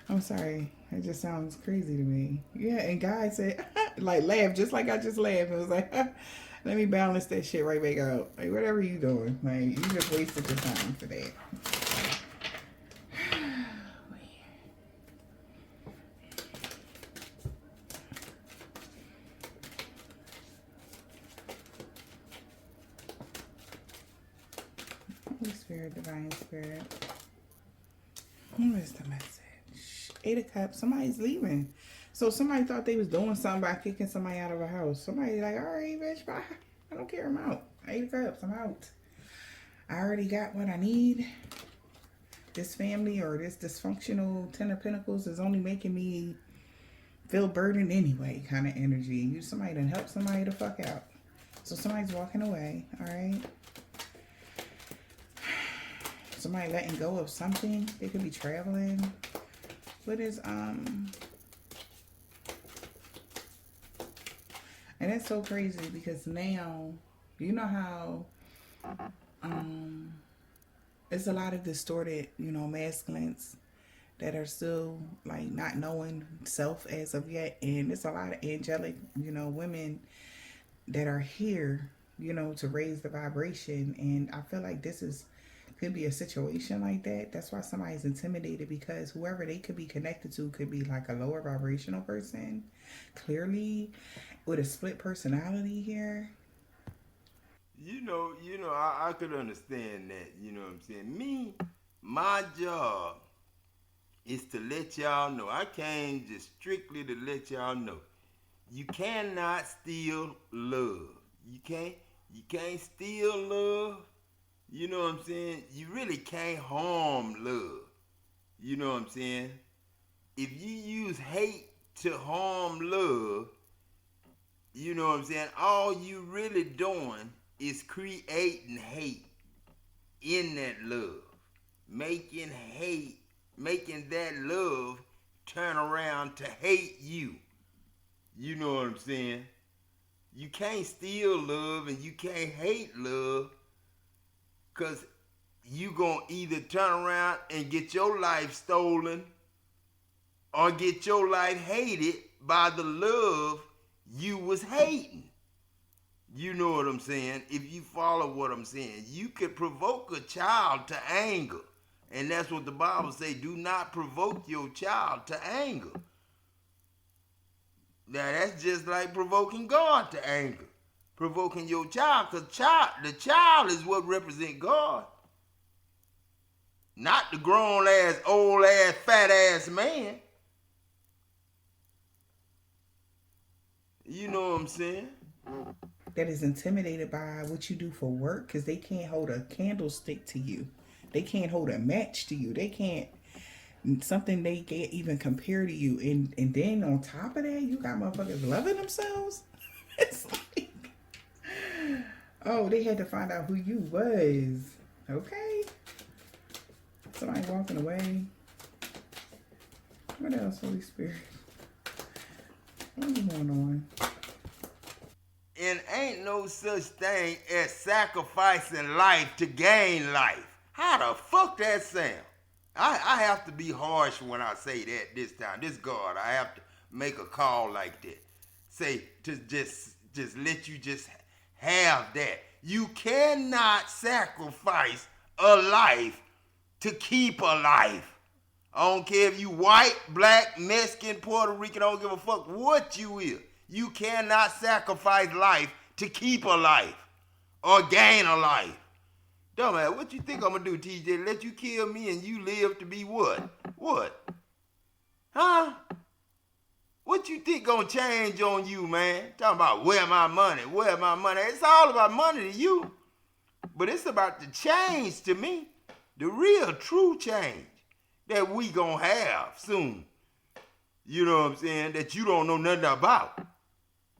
Speaker 2: I'm sorry. It just sounds crazy to me. Yeah, and God said, like, laugh, just like I just laughed. It was like, let me balance that shit right back out. Like, whatever you doing, like, you just wasted your time for that. Holy Spirit, Divine Spirit. What is the message? 8 of Cups. Somebody's leaving. So somebody thought they was doing something by kicking somebody out of a house. Somebody like, all right, bitch, bye. I don't care. I'm out. 8 of Cups, I'm out. I already got what I need. This family or this dysfunctional Ten of Pentacles is only making me feel burdened anyway, kind of energy. You somebody to help somebody the fuck out. So somebody's walking away, all right? Somebody letting go of something. They could be traveling. What is, and it's so crazy because now, you know how, it's a lot of distorted, you know, masculines that are still like not knowing self as of yet, and it's a lot of angelic, you know, women that are here, you know, to raise the vibration. And I feel like this is could be a situation like that. That's why somebody's intimidated, because whoever they could be connected to could be like a lower vibrational person, clearly with a split personality here.
Speaker 1: I could understand that, you know what I'm saying? My job is to let y'all know. I came just strictly to let y'all know. You cannot steal love. You can't steal love. You know what I'm saying? You really can't harm love. You know what I'm saying? If you use hate to harm love, you know what I'm saying? All you really doing is creating hate in that love. Making that love turn around to hate you. You know what I'm saying? You can't steal love and you can't hate love, because you gonna either turn around and get your life stolen or get your life hated by the love you was hating. You know what I'm saying? If you follow what I'm saying, you could provoke a child to anger. And that's what the Bible say, do not provoke your child to anger. Now that's just like provoking God to anger. Provoking your child, because the child is what represents God. Not the grown ass, old ass, fat ass man. You know what I'm saying?
Speaker 2: That is intimidated by what you do for work, because they can't hold a candlestick to you. They can't hold a match to you. They can't, something they can't even compare to you. And then on top of that, you got motherfuckers loving themselves. It's like, oh, they had to find out who you was. Okay. Somebody walking away. What else, Holy Spirit? What's going on?
Speaker 1: And ain't no such thing as sacrificing life to gain life. How the fuck that sound? I have to be harsh when I say that this time. This God, I have to make a call like that. Say, to just let you just have that. You cannot sacrifice a life to keep a life. I don't care if you white, black, Mexican, Puerto Rican, I don't give a fuck what you is. You cannot sacrifice life to keep a life or gain a life. Dumbass, what you think I'm gonna do, TJ? Let you kill me and you live to be what? What? Huh? What you think gonna change on you, man? Talking about where my money? It's all about money to you. But it's about the change to me. The real true change that we gonna have soon. You know what I'm saying? That you don't know nothing about.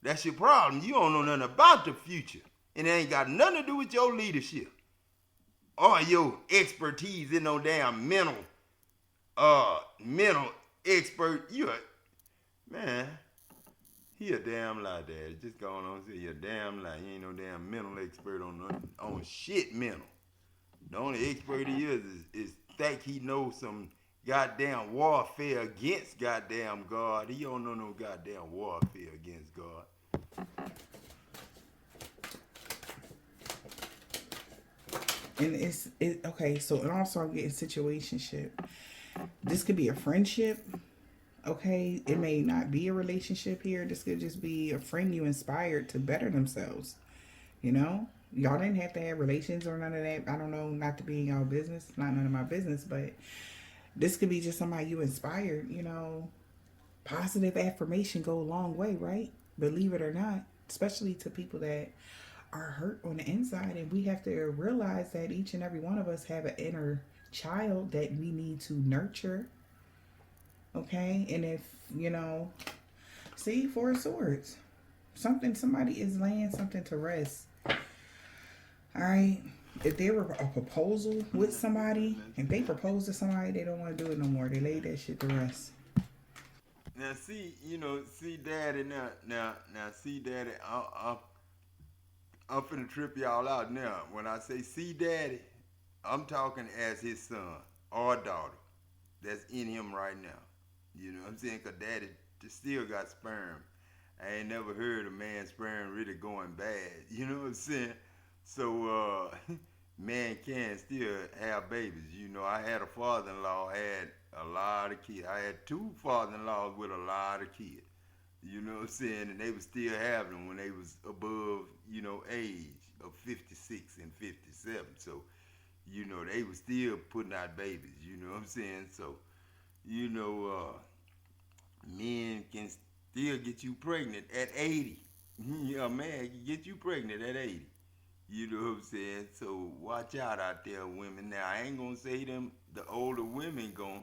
Speaker 1: That's your problem. You don't know nothing about the future. And it ain't got nothing to do with your leadership or your expertise in no damn mental expert. Man, he a damn lie, Dad. Just going on and say he a damn lie. He ain't no damn mental expert on shit mental. The only expert he is think he knows some goddamn warfare against goddamn God. He don't know no goddamn warfare against God.
Speaker 2: And it's okay, so and also I'm getting situationship. This could be a friendship. Okay, it may not be a relationship here. This could just be a friend you inspired to better themselves. You know? Y'all didn't have to have relations or none of that. I don't know, not to be in y'all business, not none of my business, but this could be just somebody you inspired, you know. Positive affirmation go a long way, right? Believe it or not, especially to people that are hurt on the inside, and we have to realize that each and every one of us have an inner child that we need to nurture. Okay, and if you know, see, Four of Swords, somebody is laying something to rest. All right. If there were a proposal with somebody, if they propose to somebody, they don't want to do it no more. They laid that shit to rest.
Speaker 1: Now see, see daddy now see daddy, I'm finna trip y'all out now. When I say see daddy, I'm talking as his son or daughter that's in him right now. You know what I'm saying? Cause daddy still got sperm. I ain't never heard a man's sperm really going bad. You know what I'm saying? So man can still have babies. I had a father-in-law had a lot of kids. I had two father-in-laws with a lot of kids. You know what I'm saying? And they was still having them when they was above, age of 56 and 57. So, they was still putting out babies. You know what I'm saying? So, you know, men can still get you pregnant at 80. A man can get you pregnant at 80. You know what I'm saying? So watch out there, women. Now I ain't gonna say the older women gonna,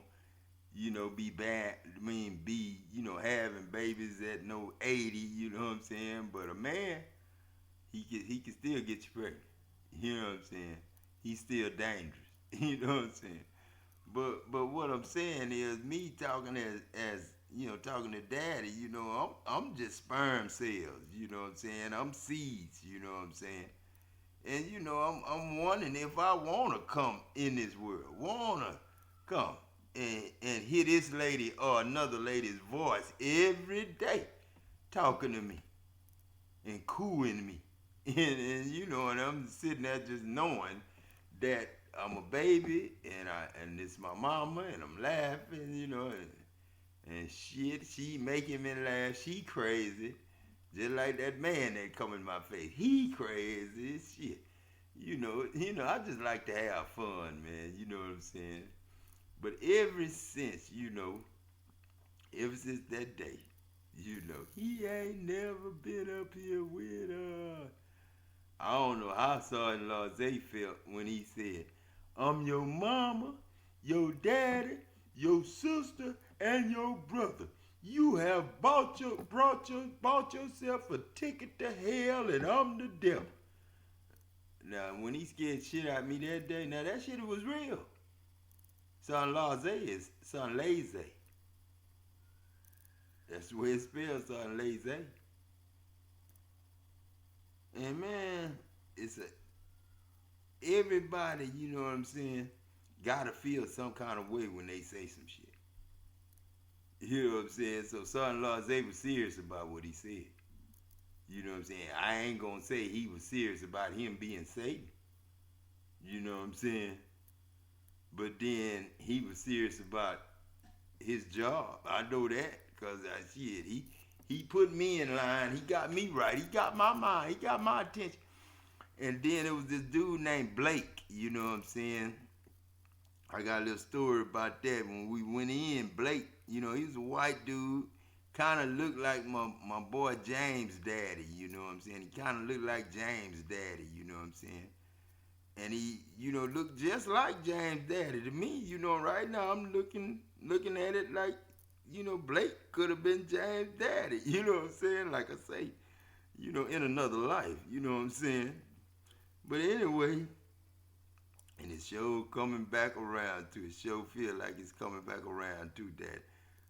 Speaker 1: be bad. Having babies at no 80. You know what I'm saying? But a man, he can still get you pregnant. You know what I'm saying? He's still dangerous. You know what I'm saying? But what I'm saying is me talking as talking to daddy. I'm just sperm cells. You know what I'm saying? I'm seeds. You know what I'm saying? And I'm wondering if I wanna come in this world, wanna come and hear this lady or another lady's voice every day talking to me and cooing me. And I'm sitting there just knowing that I'm a baby and it's my mama and I'm laughing, and shit, she making me laugh. She crazy. Just like that man that come in my face. He crazy as shit. I just like to have fun, man. You know what I'm saying? But ever since that day, he ain't never been up here with us. I don't know how son-in-law Zay felt when he said, I'm your mama, your daddy, your sister, and your brother. You have bought yourself a ticket to hell, and I'm the devil. Now, when he scared shit out of me that day, now that shit was real. Son-in-law Zay is son lazy. That's the way it's spelled, son lazy. And man, everybody, you know what I'm saying, gotta feel some kind of way when they say some shit. You know what I'm saying? So son-in-law Zay was serious about what he said. You know what I'm saying? I ain't gonna say he was serious about him being Satan. You know what I'm saying? But then he was serious about his job. I know that because he put me in line. He got me right. He got my mind. He got my attention. And then it was this dude named Blake. You know what I'm saying? I got a little story about that. When we went in, Blake, he was a white dude. Kind of looked like my boy James' daddy. You know what I'm saying? He kind of looked like James' daddy. You know what I'm saying? And he, looked just like James' daddy to me. Right now I'm looking at it like, Blake could have been James' daddy. You know what I'm saying? Like I say, in another life. You know what I'm saying? But anyway, and it show coming back around to it. Show feel like it's coming back around to that.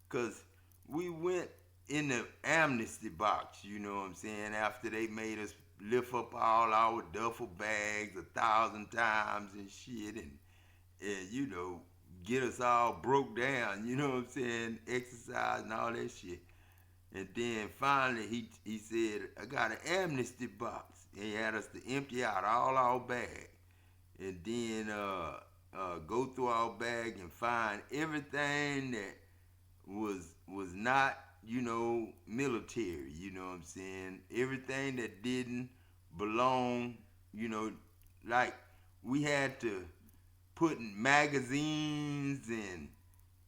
Speaker 1: Because we went in the amnesty box, you know what I'm saying, after they made us lift up all our duffel bags 1,000 times and shit and get us all broke down, you know what I'm saying, exercise and all that shit. And then finally he said, I got an amnesty box. And he had us to empty out all our bags. And then go through our bag and find everything that was not, military, you know what I'm saying? Everything that didn't belong, like we had to put in magazines, and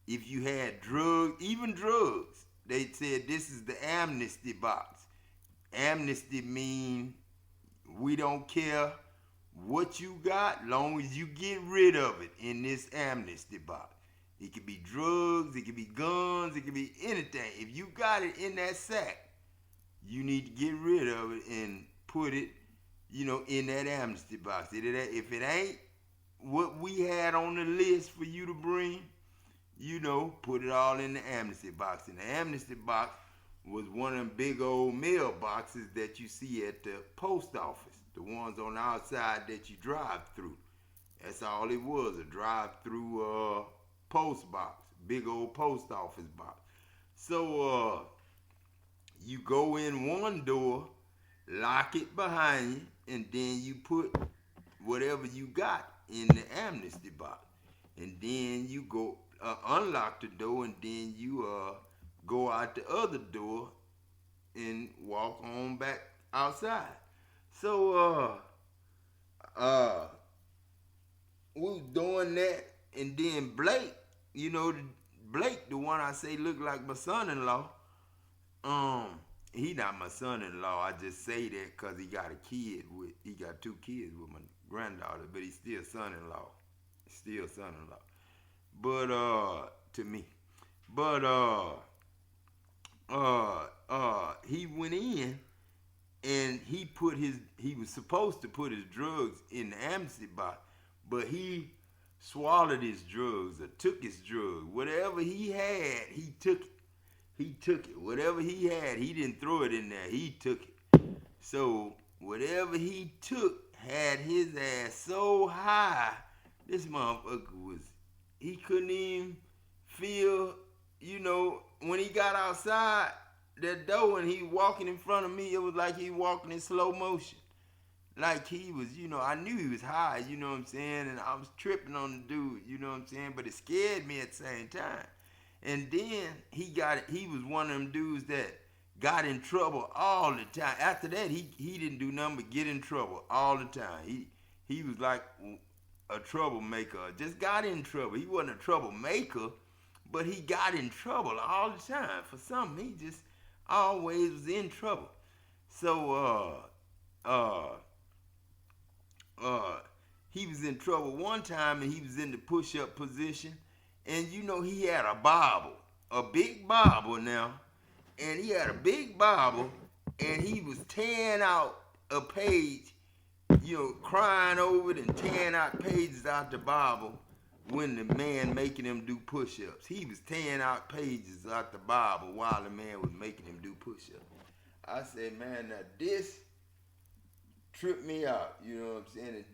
Speaker 1: if you had drugs, even drugs, they said this is the amnesty box. Amnesty mean We don't care what you got, long as you get rid of it in this amnesty box. It could be drugs, it could be guns, it could be anything. If you got it in that sack, you need to get rid of it and put it, in that amnesty box. If it ain't what we had on the list for you to bring, put it all in the amnesty box. And the amnesty box was one of them big old mailboxes that you see at the post office, the ones on the outside that you drive through. That's all it was, a drive-through post box, big old post office box. So you go in one door, lock it behind you, and then you put whatever you got in the amnesty box. And then you go unlock the door, and then you go out the other door and walk on back outside. So we was doing that, and then Blake, Blake, the one I say looked like my son-in-law, he not my son-in-law. I just say that because he got he got 2 kids with my granddaughter, but he's still son-in-law. Still son-in-law. But to me. But he went in and he was supposed to put his drugs in the amnesty box, but he swallowed his drugs or took his drugs. Whatever he had, he took it. He took it. Whatever he had, he didn't throw it in there. He took it. So whatever he took had his ass so high, this motherfucker he couldn't even feel, when he got outside that door and he walking in front of me, it was like he walking in slow motion. Like he was, I knew he was high, you know what I'm saying? And I was tripping on the dude, you know what I'm saying? But it scared me at the same time. And then he was one of them dudes that got in trouble all the time. After that, he didn't do nothing but get in trouble all the time. He was like a troublemaker, just got in trouble. He wasn't a troublemaker, but he got in trouble all the time. For something, he just always was in trouble. So, he was in trouble one time, and he was in the push-up position, and he had a Bible, a big Bible now, and he had a big Bible, and he was tearing out a page, crying over it and tearing out pages out the Bible when the man making him do push-ups. He was tearing out pages out the Bible while the man was making him do push-ups. I said, man, now this tripped me out, you know what I'm saying? And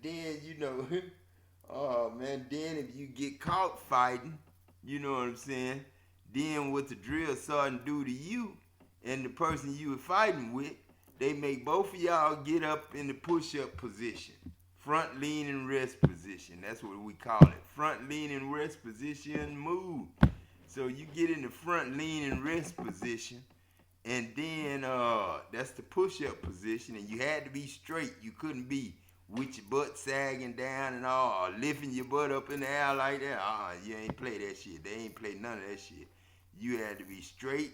Speaker 1: then, oh man, then if you get caught fighting, you know what I'm saying? Then what the drill sergeant do to you and the person you were fighting with, they make both of y'all get up in the push-up position. Front leaning rest position. That's what we call it. Front leaning rest position move. So you get in the front leaning rest position, and then that's the push-up position, and you had to be straight. You couldn't be with your butt sagging down and all, or lifting your butt up in the air like that. You ain't play that shit. They ain't play none of that shit. You had to be straight,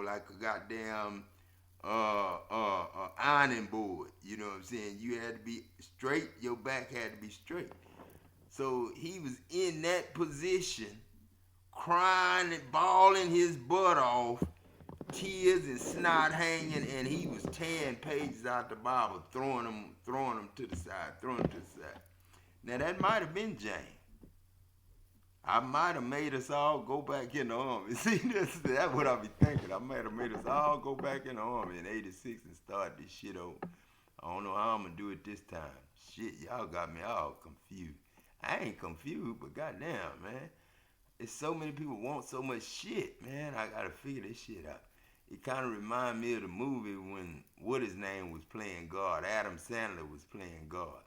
Speaker 1: like a goddamn ironing board. You know what I'm saying? You had to be straight. Your back had to be straight. So he was in that position, crying and bawling his butt off, tears and snot hanging, and he was tearing pages out the Bible, throwing them to the side. Now that might have been James. I might have made us all go back in the army. See, that's what I be thinking. I might have made us all go back in the army in '86 and start this shit over. I don't know how I'm gonna do it this time. Shit, y'all got me all confused. I ain't confused, but goddamn, man. It's so many people want so much shit, man. I gotta figure this shit out. It kind of remind me of the movie when what his name was playing God. Adam Sandler was playing God,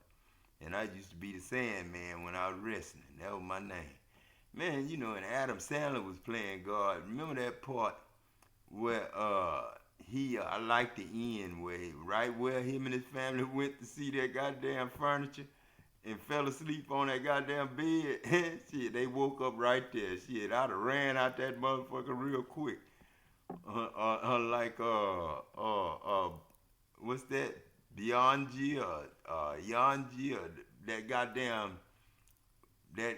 Speaker 1: and I used to be the Sandman when I was wrestling. That was my name. Man, and Adam Sandler was playing God. Remember that part where I like the end where him and his family went to see that goddamn furniture and fell asleep on that goddamn bed. Shit, they woke up right there. Shit, I'd have ran out that motherfucker real quick. Like what's that? Beyonji or Yanji or that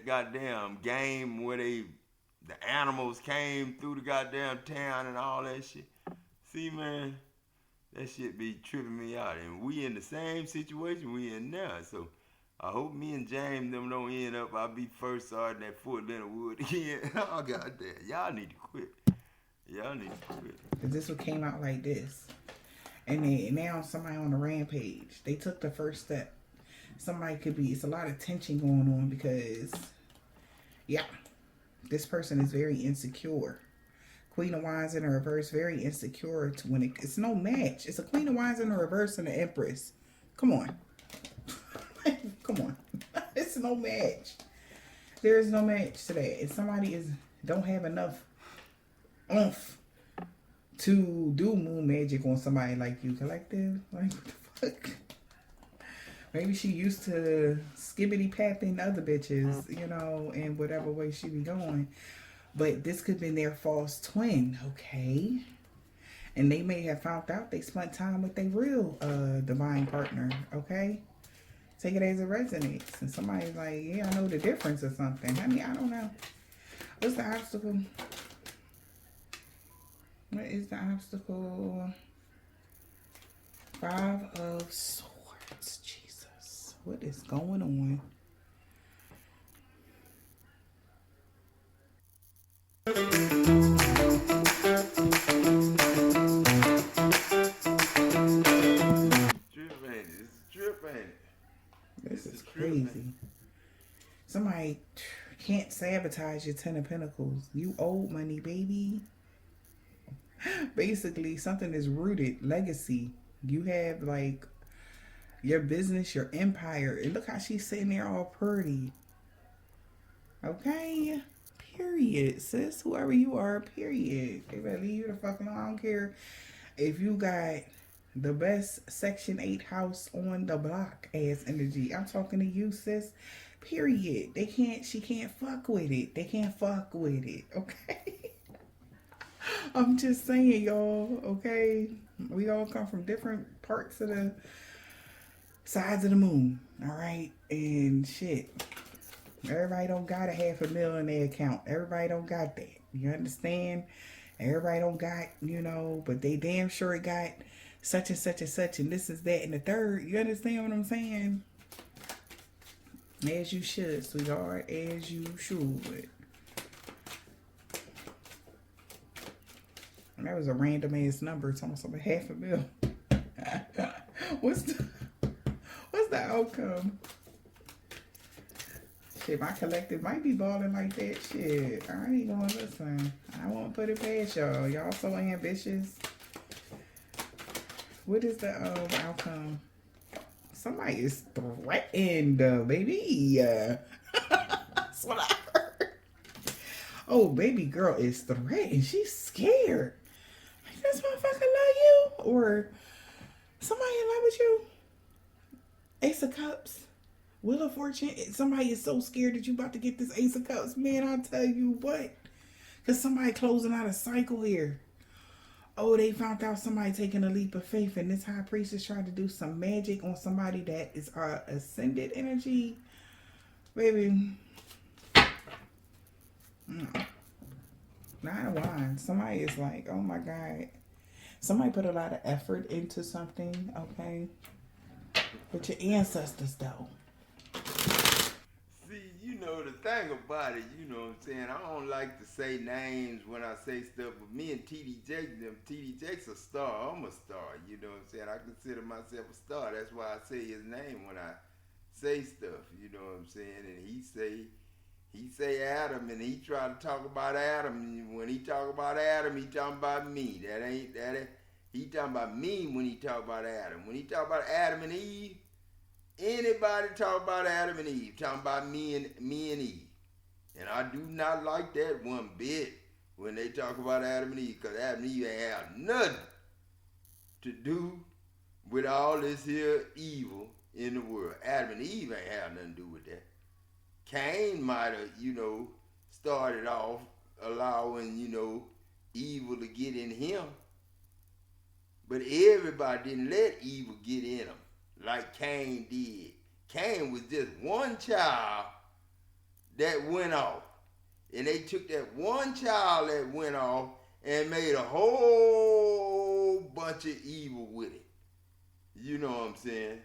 Speaker 1: goddamn game where the animals came through the goddamn town and all that shit. See, man, that shit be tripping me out, and we in the same situation we in now. So I hope me and James them don't end up. I'll be first sergeant at Fort Leonard Wood again. Oh goddamn, y'all need to quit. Y'all need to quit.
Speaker 2: Cause this one came out like this, and then now somebody on the rampage. They took the first step. Somebody could be. It's a lot of tension going on because, yeah, this person is very insecure. Queen of Wands in the reverse, very insecure to when it's no match. It's a Queen of Wands in the reverse and the Empress. Come on. Come on. It's no match. There is no match to that. If somebody don't have enough oomph to do moon magic on somebody like you, collective, like what the fuck? Maybe she used to skibbity papping other bitches, you know, in whatever way she be going. But this could have been their false twin, okay? And they may have found out they spent time with their real divine partner, okay? Take it as it resonates. And somebody's like, yeah, I know the difference or something. I mean, I don't know. What's the obstacle? What is the obstacle? 5 of Swords. Jesus. What is going on? This is crazy. Somebody can't sabotage your 10 of Pentacles. You owe money, baby. Basically, something is rooted. Legacy. You have, like, your business, your empire. And look how she's sitting there all pretty. Okay? Period, sis. Whoever you are, period. They better leave you the fuck alone. I don't care if you got the best Section 8 house on the block ass energy. I'm talking to you, sis. Period. She can't fuck with it. They can't fuck with it. Okay? I'm just saying, y'all. Okay? We all come from different parts of the sides of the moon. All right? And shit. Everybody don't got a $500,000 in their account. Everybody don't got that. You understand? Everybody don't got, you know, but they damn sure got such and such and such and this is that and the third. You understand what I'm saying? As you should, sweetheart. As you should. And that was a random ass number. It's almost like $500,000. What's the outcome? Shit, my collective might be balling like that. Shit, I ain't gonna listen. I won't put it past y'all. Y'all so ambitious. What is the outcome? Somebody is threatened, baby. That's what I heard. Oh, baby girl is threatened. She's scared. Like, this motherfucker love you? Or somebody in love with you? Ace of Cups. Wheel of Fortune. Somebody is so scared that you about to get this Ace of Cups. Man, I'll tell you what. Because somebody closing out a cycle here. Oh, they found out somebody taking a leap of faith. And this high priestess tried to do some magic on somebody that is ascended energy. Baby. Nine of Wands. Somebody is like, oh my God. Somebody put a lot of effort into something, okay? But your ancestors, though.
Speaker 1: See, you know the thing about it, you know what I'm saying? I don't like to say names when I say stuff, but me and TD Jake's a star. I'm a star, you know what I'm saying? I consider myself a star. That's why I say his name when I say stuff, you know what I'm saying? And he say Adam, and he try to talk about Adam. And when he talk about Adam, he talking about me. He talking about me when he talk about Adam. When he talk about Adam and Eve, anybody talk about Adam and Eve, talking about me and Eve. And I do not like that one bit when they talk about Adam and Eve, because Adam and Eve ain't have nothing to do with all this here evil in the world. Adam and Eve ain't have nothing to do with that. Cain might have, started off allowing, evil to get in him. But everybody didn't let evil get in them like Cain did. Cain was just one child that went off. And they took that one child that went off and made a whole bunch of evil with it. You know what I'm saying?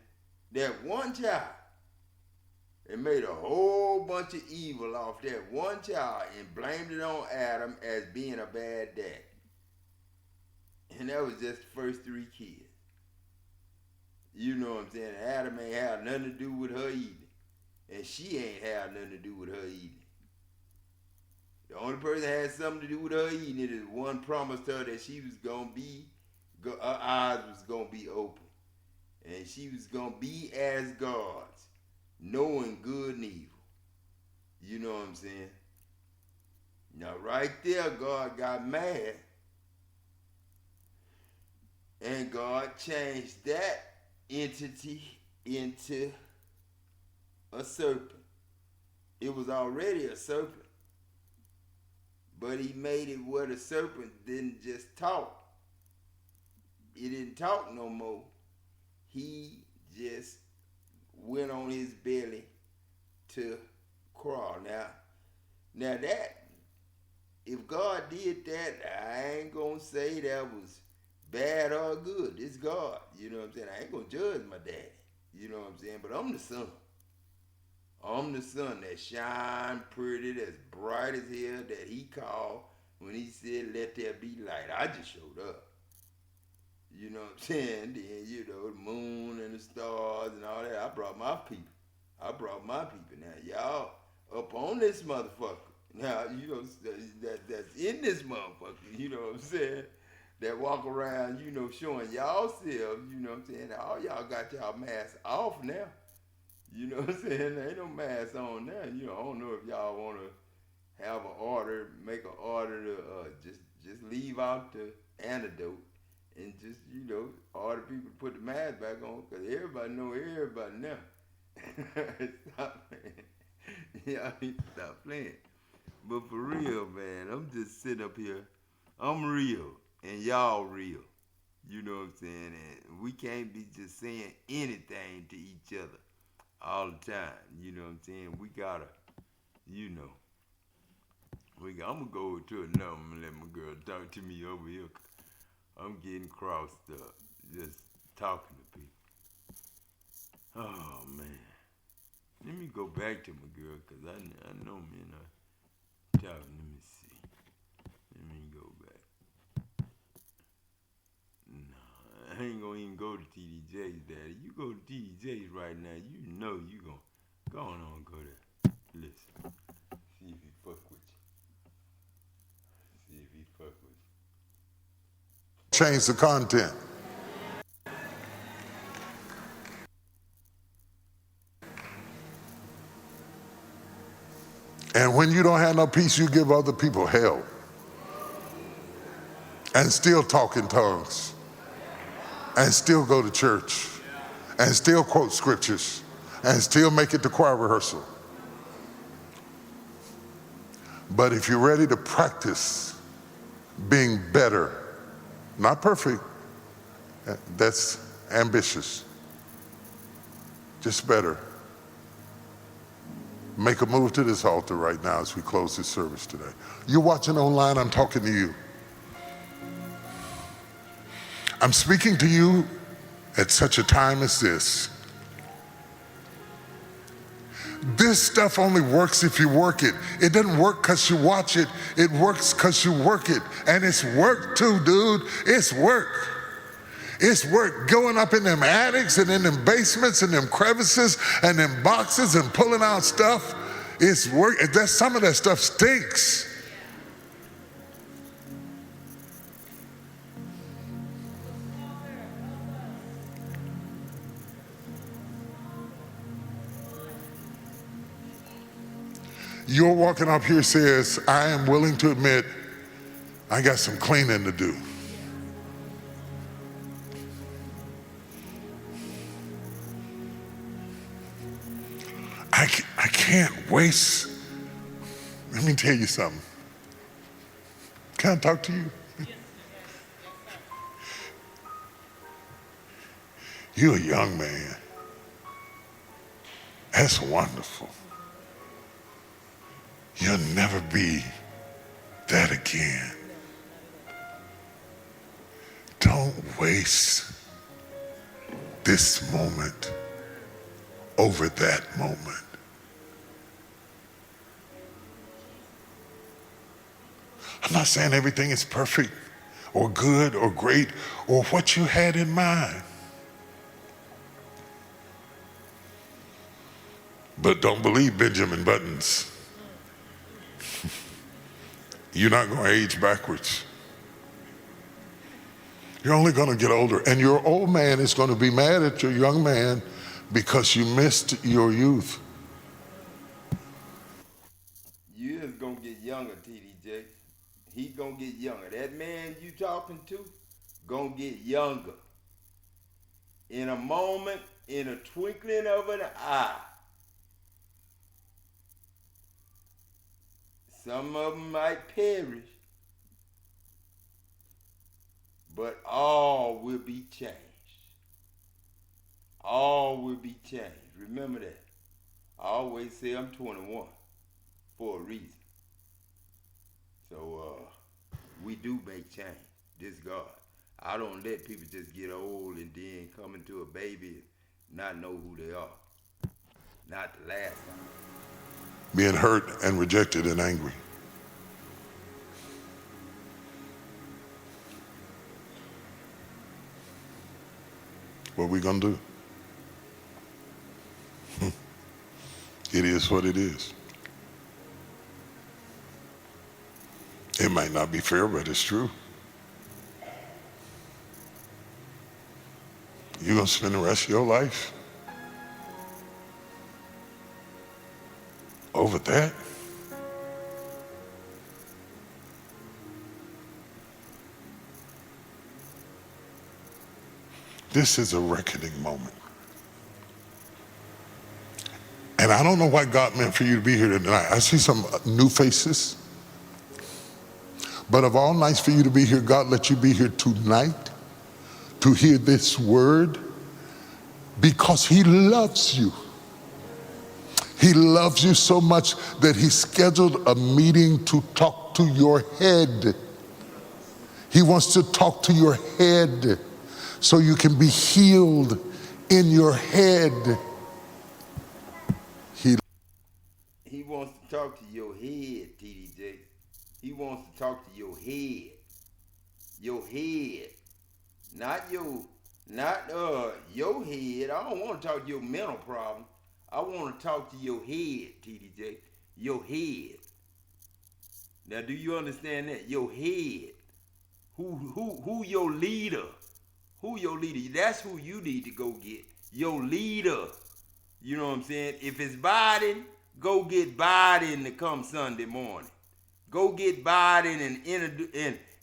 Speaker 1: That one child. They made a whole bunch of evil off that one child and blamed it on Adam as being a bad dad. And that was just the first 3 kids. You know what I'm saying? Adam ain't had nothing to do with her eating. And she ain't had nothing to do with her eating. The only person that had something to do with her eating is one promised her that she was going to be, her eyes was going to be open. And she was going to be as gods, knowing good and evil. You know what I'm saying? Now right there, God got mad. And God changed that entity into a serpent. It was already a serpent. But he made it where the serpent didn't just talk. It didn't talk no more. He just went on his belly to crawl. Now that, if God did that, I ain't gonna say that was bad or good. It's God. You know what I'm saying? I ain't gonna judge my daddy. You know what I'm saying? But I'm the son. I'm the sun that shine pretty, that's bright as hell, that he called when he said, let there be light. I just showed up. You know what I'm saying? Then, you know, the moon and the stars and all that. I brought my people. Now, y'all up on this motherfucker. Now, you know, that's in this motherfucker. You know what I'm saying? That walk around, you know, showing y'all selves, you know what I'm saying? All y'all got y'all masks off now. You know what I'm saying? There ain't no mask on now. You know, I don't know if y'all want to have an order, make an order to just leave out the antidote and just, you know, order people to put the mask back on because everybody know everybody now. Stop playing. Y'all need to stop playing. But for real, man, I'm just sitting up here. I'm real and y'all real. You know what I'm saying? And we can't be just saying anything to each other all the time, you know what I'm saying? We gotta, you know, I'm gonna go to another one and let my girl talk to me over here. I'm getting crossed up, just talking to people. Oh, man. Let me go back to my girl, because I know me and her talking. Let me see. Let me go back. No, I ain't gonna even go to TD Jakes, Daddy. You go to TD Jakes right now, you know you gonna go on go there. Listen. See if he fuck with you.
Speaker 7: Change the content. And when you don't have no peace, you give other people hell. And still talk in tongues. And still go to church. And still quote scriptures. And still make it to choir rehearsal. But if you're ready to practice being better, not perfect, that's ambitious, just better. Make a move to this altar right now as we close this service today. You're watching online, I'm talking to you. I'm speaking to you at such a time as this. This stuff only works if you work it. It doesn't work because you watch it. It works because you work it. And it's work too, dude. It's work. It's work going up in them attics and in them basements and them crevices and them boxes and pulling out stuff. It's work. Some of that stuff stinks. You're walking up here says, I am willing to admit I got some cleaning to do. I can't waste. Let me tell you something. Can I talk to you? You're a young man. That's wonderful. You'll never be that again. Don't waste this moment over that moment. I'm not saying everything is perfect or good or great or what you had in mind. But don't believe Benjamin Buttons. You're not going to age backwards. You're only going to get older. And your old man is going to be mad at your young man because you missed your youth.
Speaker 1: You is gonna get younger, TDJ. He gonna get younger. That man you talking to gonna get younger. In a moment, in a twinkling of an eye. Some of them might perish, but all will be changed. All will be changed. Remember that. I always say I'm 21 for a reason. So we do make change. This God. I don't let people just get old and then come into a baby and not know who they are. Not the last time.
Speaker 7: Being hurt and rejected and angry. What we gonna do? It is what it is. It might not be fair, but it's true. You're gonna spend the rest of your life over that? This is a reckoning moment. And I don't know what God meant for you to be here tonight. I see some new faces. But of all nights for you to be here, God let you be here tonight to hear this word because he loves you. He loves you so much that he scheduled a meeting to talk to your head. He wants to talk to your head so you can be healed in your head.
Speaker 1: He wants to talk to your head, TDJ. He wants to talk to your head. Your head. Not your head. I don't want to talk to your mental problem. I want to talk to your head, TDJ. Your head. Now do you understand that? Your head. Who your leader? Who your leader? That's who you need to go get. Your leader. You know what I'm saying? If it's Biden, go get Biden to come Sunday morning. Go get Biden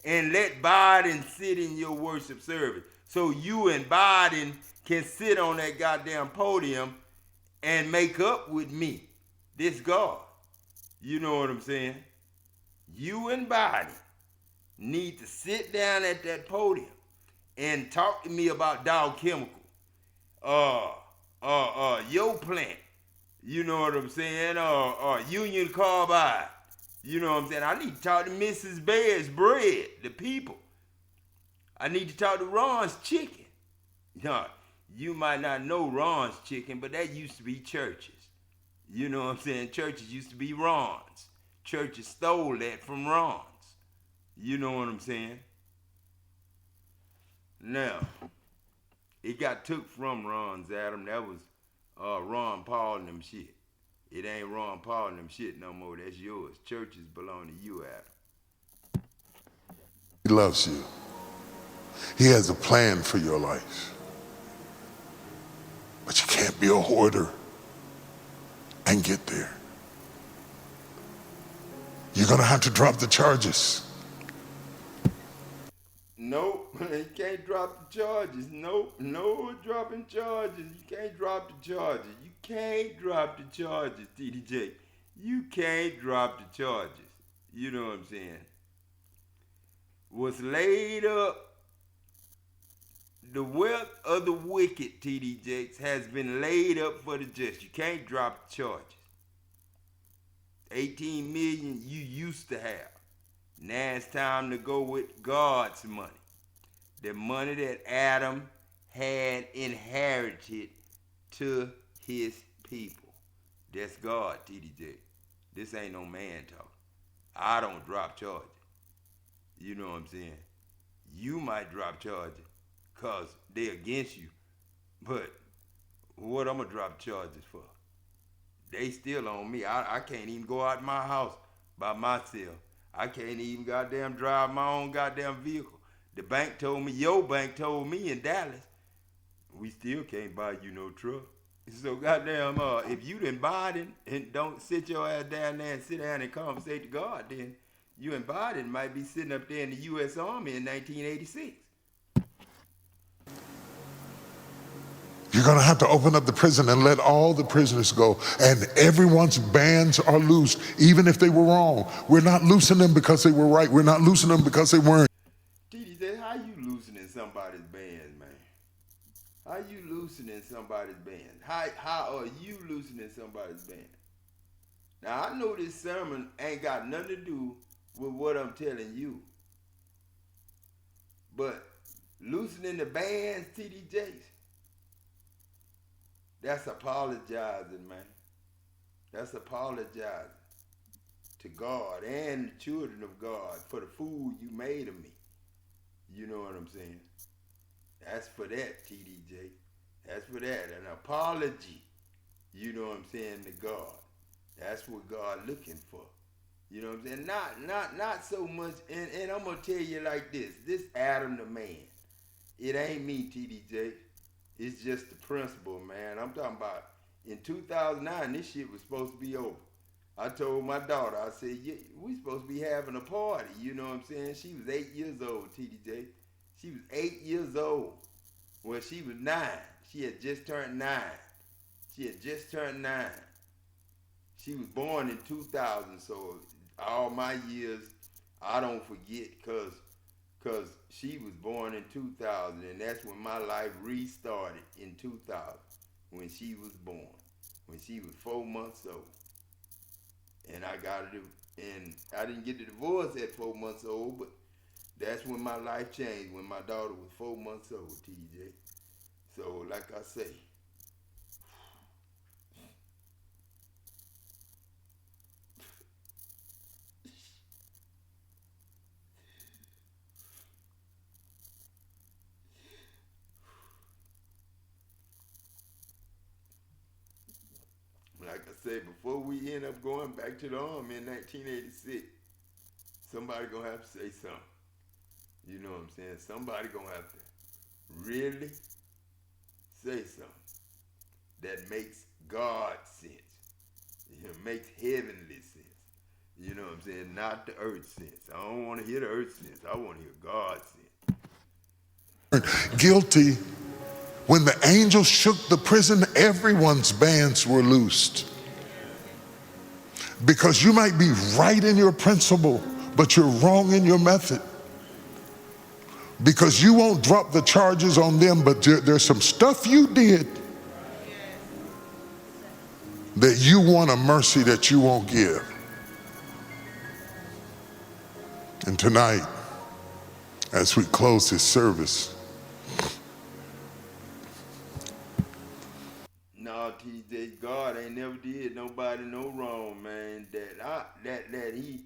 Speaker 1: and let Biden sit in your worship service. So you and Biden can sit on that goddamn podium and make up with me. This God. You know what I'm saying? You and Biden need to sit down at that podium and talk to me about Dow Chemical. Your plant. You know what I'm saying? Union Carbide. You know what I'm saying? I need to talk to Mrs. Bear's Bread, the people. I need to talk to Ron's Chicken. You might not know Ron's Chicken, but that used to be churches. You know what I'm saying? Churches used to be Ron's. Churches stole that from Ron's. You know what I'm saying? Now, it got took from Ron's, Adam. That was Ron Paul and them shit. It ain't Ron Paul and them shit no more. That's yours. Churches belong to you, Adam.
Speaker 7: He loves you. He has a plan for your life. But you can't be a hoarder and get there. You're going to have to drop the charges.
Speaker 1: Nope, you can't drop the charges. Nope, no dropping charges. You can't drop the charges. You can't drop the charges, TDJ. You can't drop the charges. You know what I'm saying? What's laid up, The wealth of the wicked, TD Jakes, has been laid up for the just. You can't drop the charges. 18 million you used to have. Now it's time to go with God's money. The money that Adam had inherited to his people. That's God, TDJ. This ain't no man talk. I don't drop charges. You know what I'm saying? You might drop charges because they against you. But what I'm going to drop charges for? They still on me. I can't even go out my house by myself. I can't even goddamn drive my own goddamn vehicle. The bank told me, your bank told me in Dallas, we still can't buy you no truck. So goddamn, if you done Biden and don't sit your ass down there and sit down and conversate to God, then you and Biden might be sitting up there in the U.S. Army in 1986.
Speaker 7: You're going to have to open up the prison and let all the prisoners go. And everyone's bands are loosed, even if they were wrong. We're not loosing them because they were right. We're not loosing them because they weren't.
Speaker 1: TD, how you loosening somebody's band, man? How you loosening somebody's band? How are you loosening somebody's band? Now, I know this sermon ain't got nothing to do with what I'm telling you. But loosening the bands, TD Jakes, that's apologizing, man. That's apologizing to God and the children of God for the fool you made of me. You know what I'm saying? That's for that, TDJ. That's for that. An apology, you know what I'm saying, to God. That's what God looking for. You know what I'm saying? Not so much, and I'm going to tell you like this Adam the man. It ain't me, TDJ. It's just the principle, man. I'm talking about in 2009, this shit was supposed to be over. I told my daughter, I said, yeah, we supposed to be having a party. You know what I'm saying? She was 8 years old, TDJ. She was 8 years old. Well, she was 9. She had just turned 9. She had just turned 9. She was born in 2000, so all my years, I don't forget because she was born in 2000, and that's when my life restarted in 2000, when she was born, when she was 4 months old. And I didn't get the divorce at 4 months old, but that's when my life changed, when my daughter was 4 months old, TJ. So, like I say, before we end up going back to the army in 1986, somebody gonna have to say something. You know what I'm saying? Somebody gonna have to really say something that makes God sense. You know, makes heavenly sense. You know what I'm saying? Not the earth sense. I don't want to hear the earth sense. I want to hear God sense.
Speaker 7: Guilty. When the angels shook the prison, everyone's bands were loosed. Because you might be right in your principle, but you're wrong in your method. Because you won't drop the charges on them, but there's some stuff you did that you want a mercy that you won't give. And tonight, as we close this service,
Speaker 1: no, TJ, God ain't never did nobody no wrong, man. That he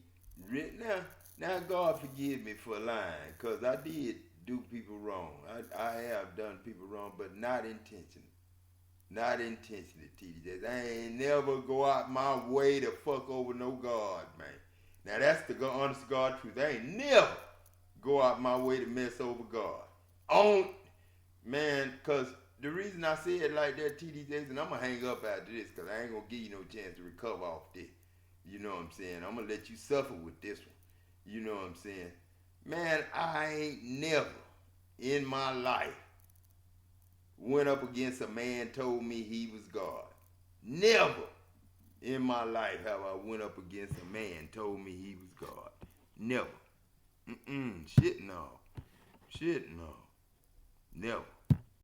Speaker 1: now God forgive me for lying, cause I did do people wrong. I have done people wrong, but not intentionally. Not intentionally, TJ. I ain't never go out my way to fuck over no God, man. Now that's the honest to God truth. I ain't never go out my way to mess over God. Man, cause the reason I say it like that, TDJs, and I'm gonna hang up after this, cause I ain't gonna give you no chance to recover off this. You know what I'm saying? I'm gonna let you suffer with this one. You know what I'm saying? Man, I ain't never in my life went up against a man told me he was God. Never in my life have I went up against a man told me he was God. Never. Shit no. Shit no. Never.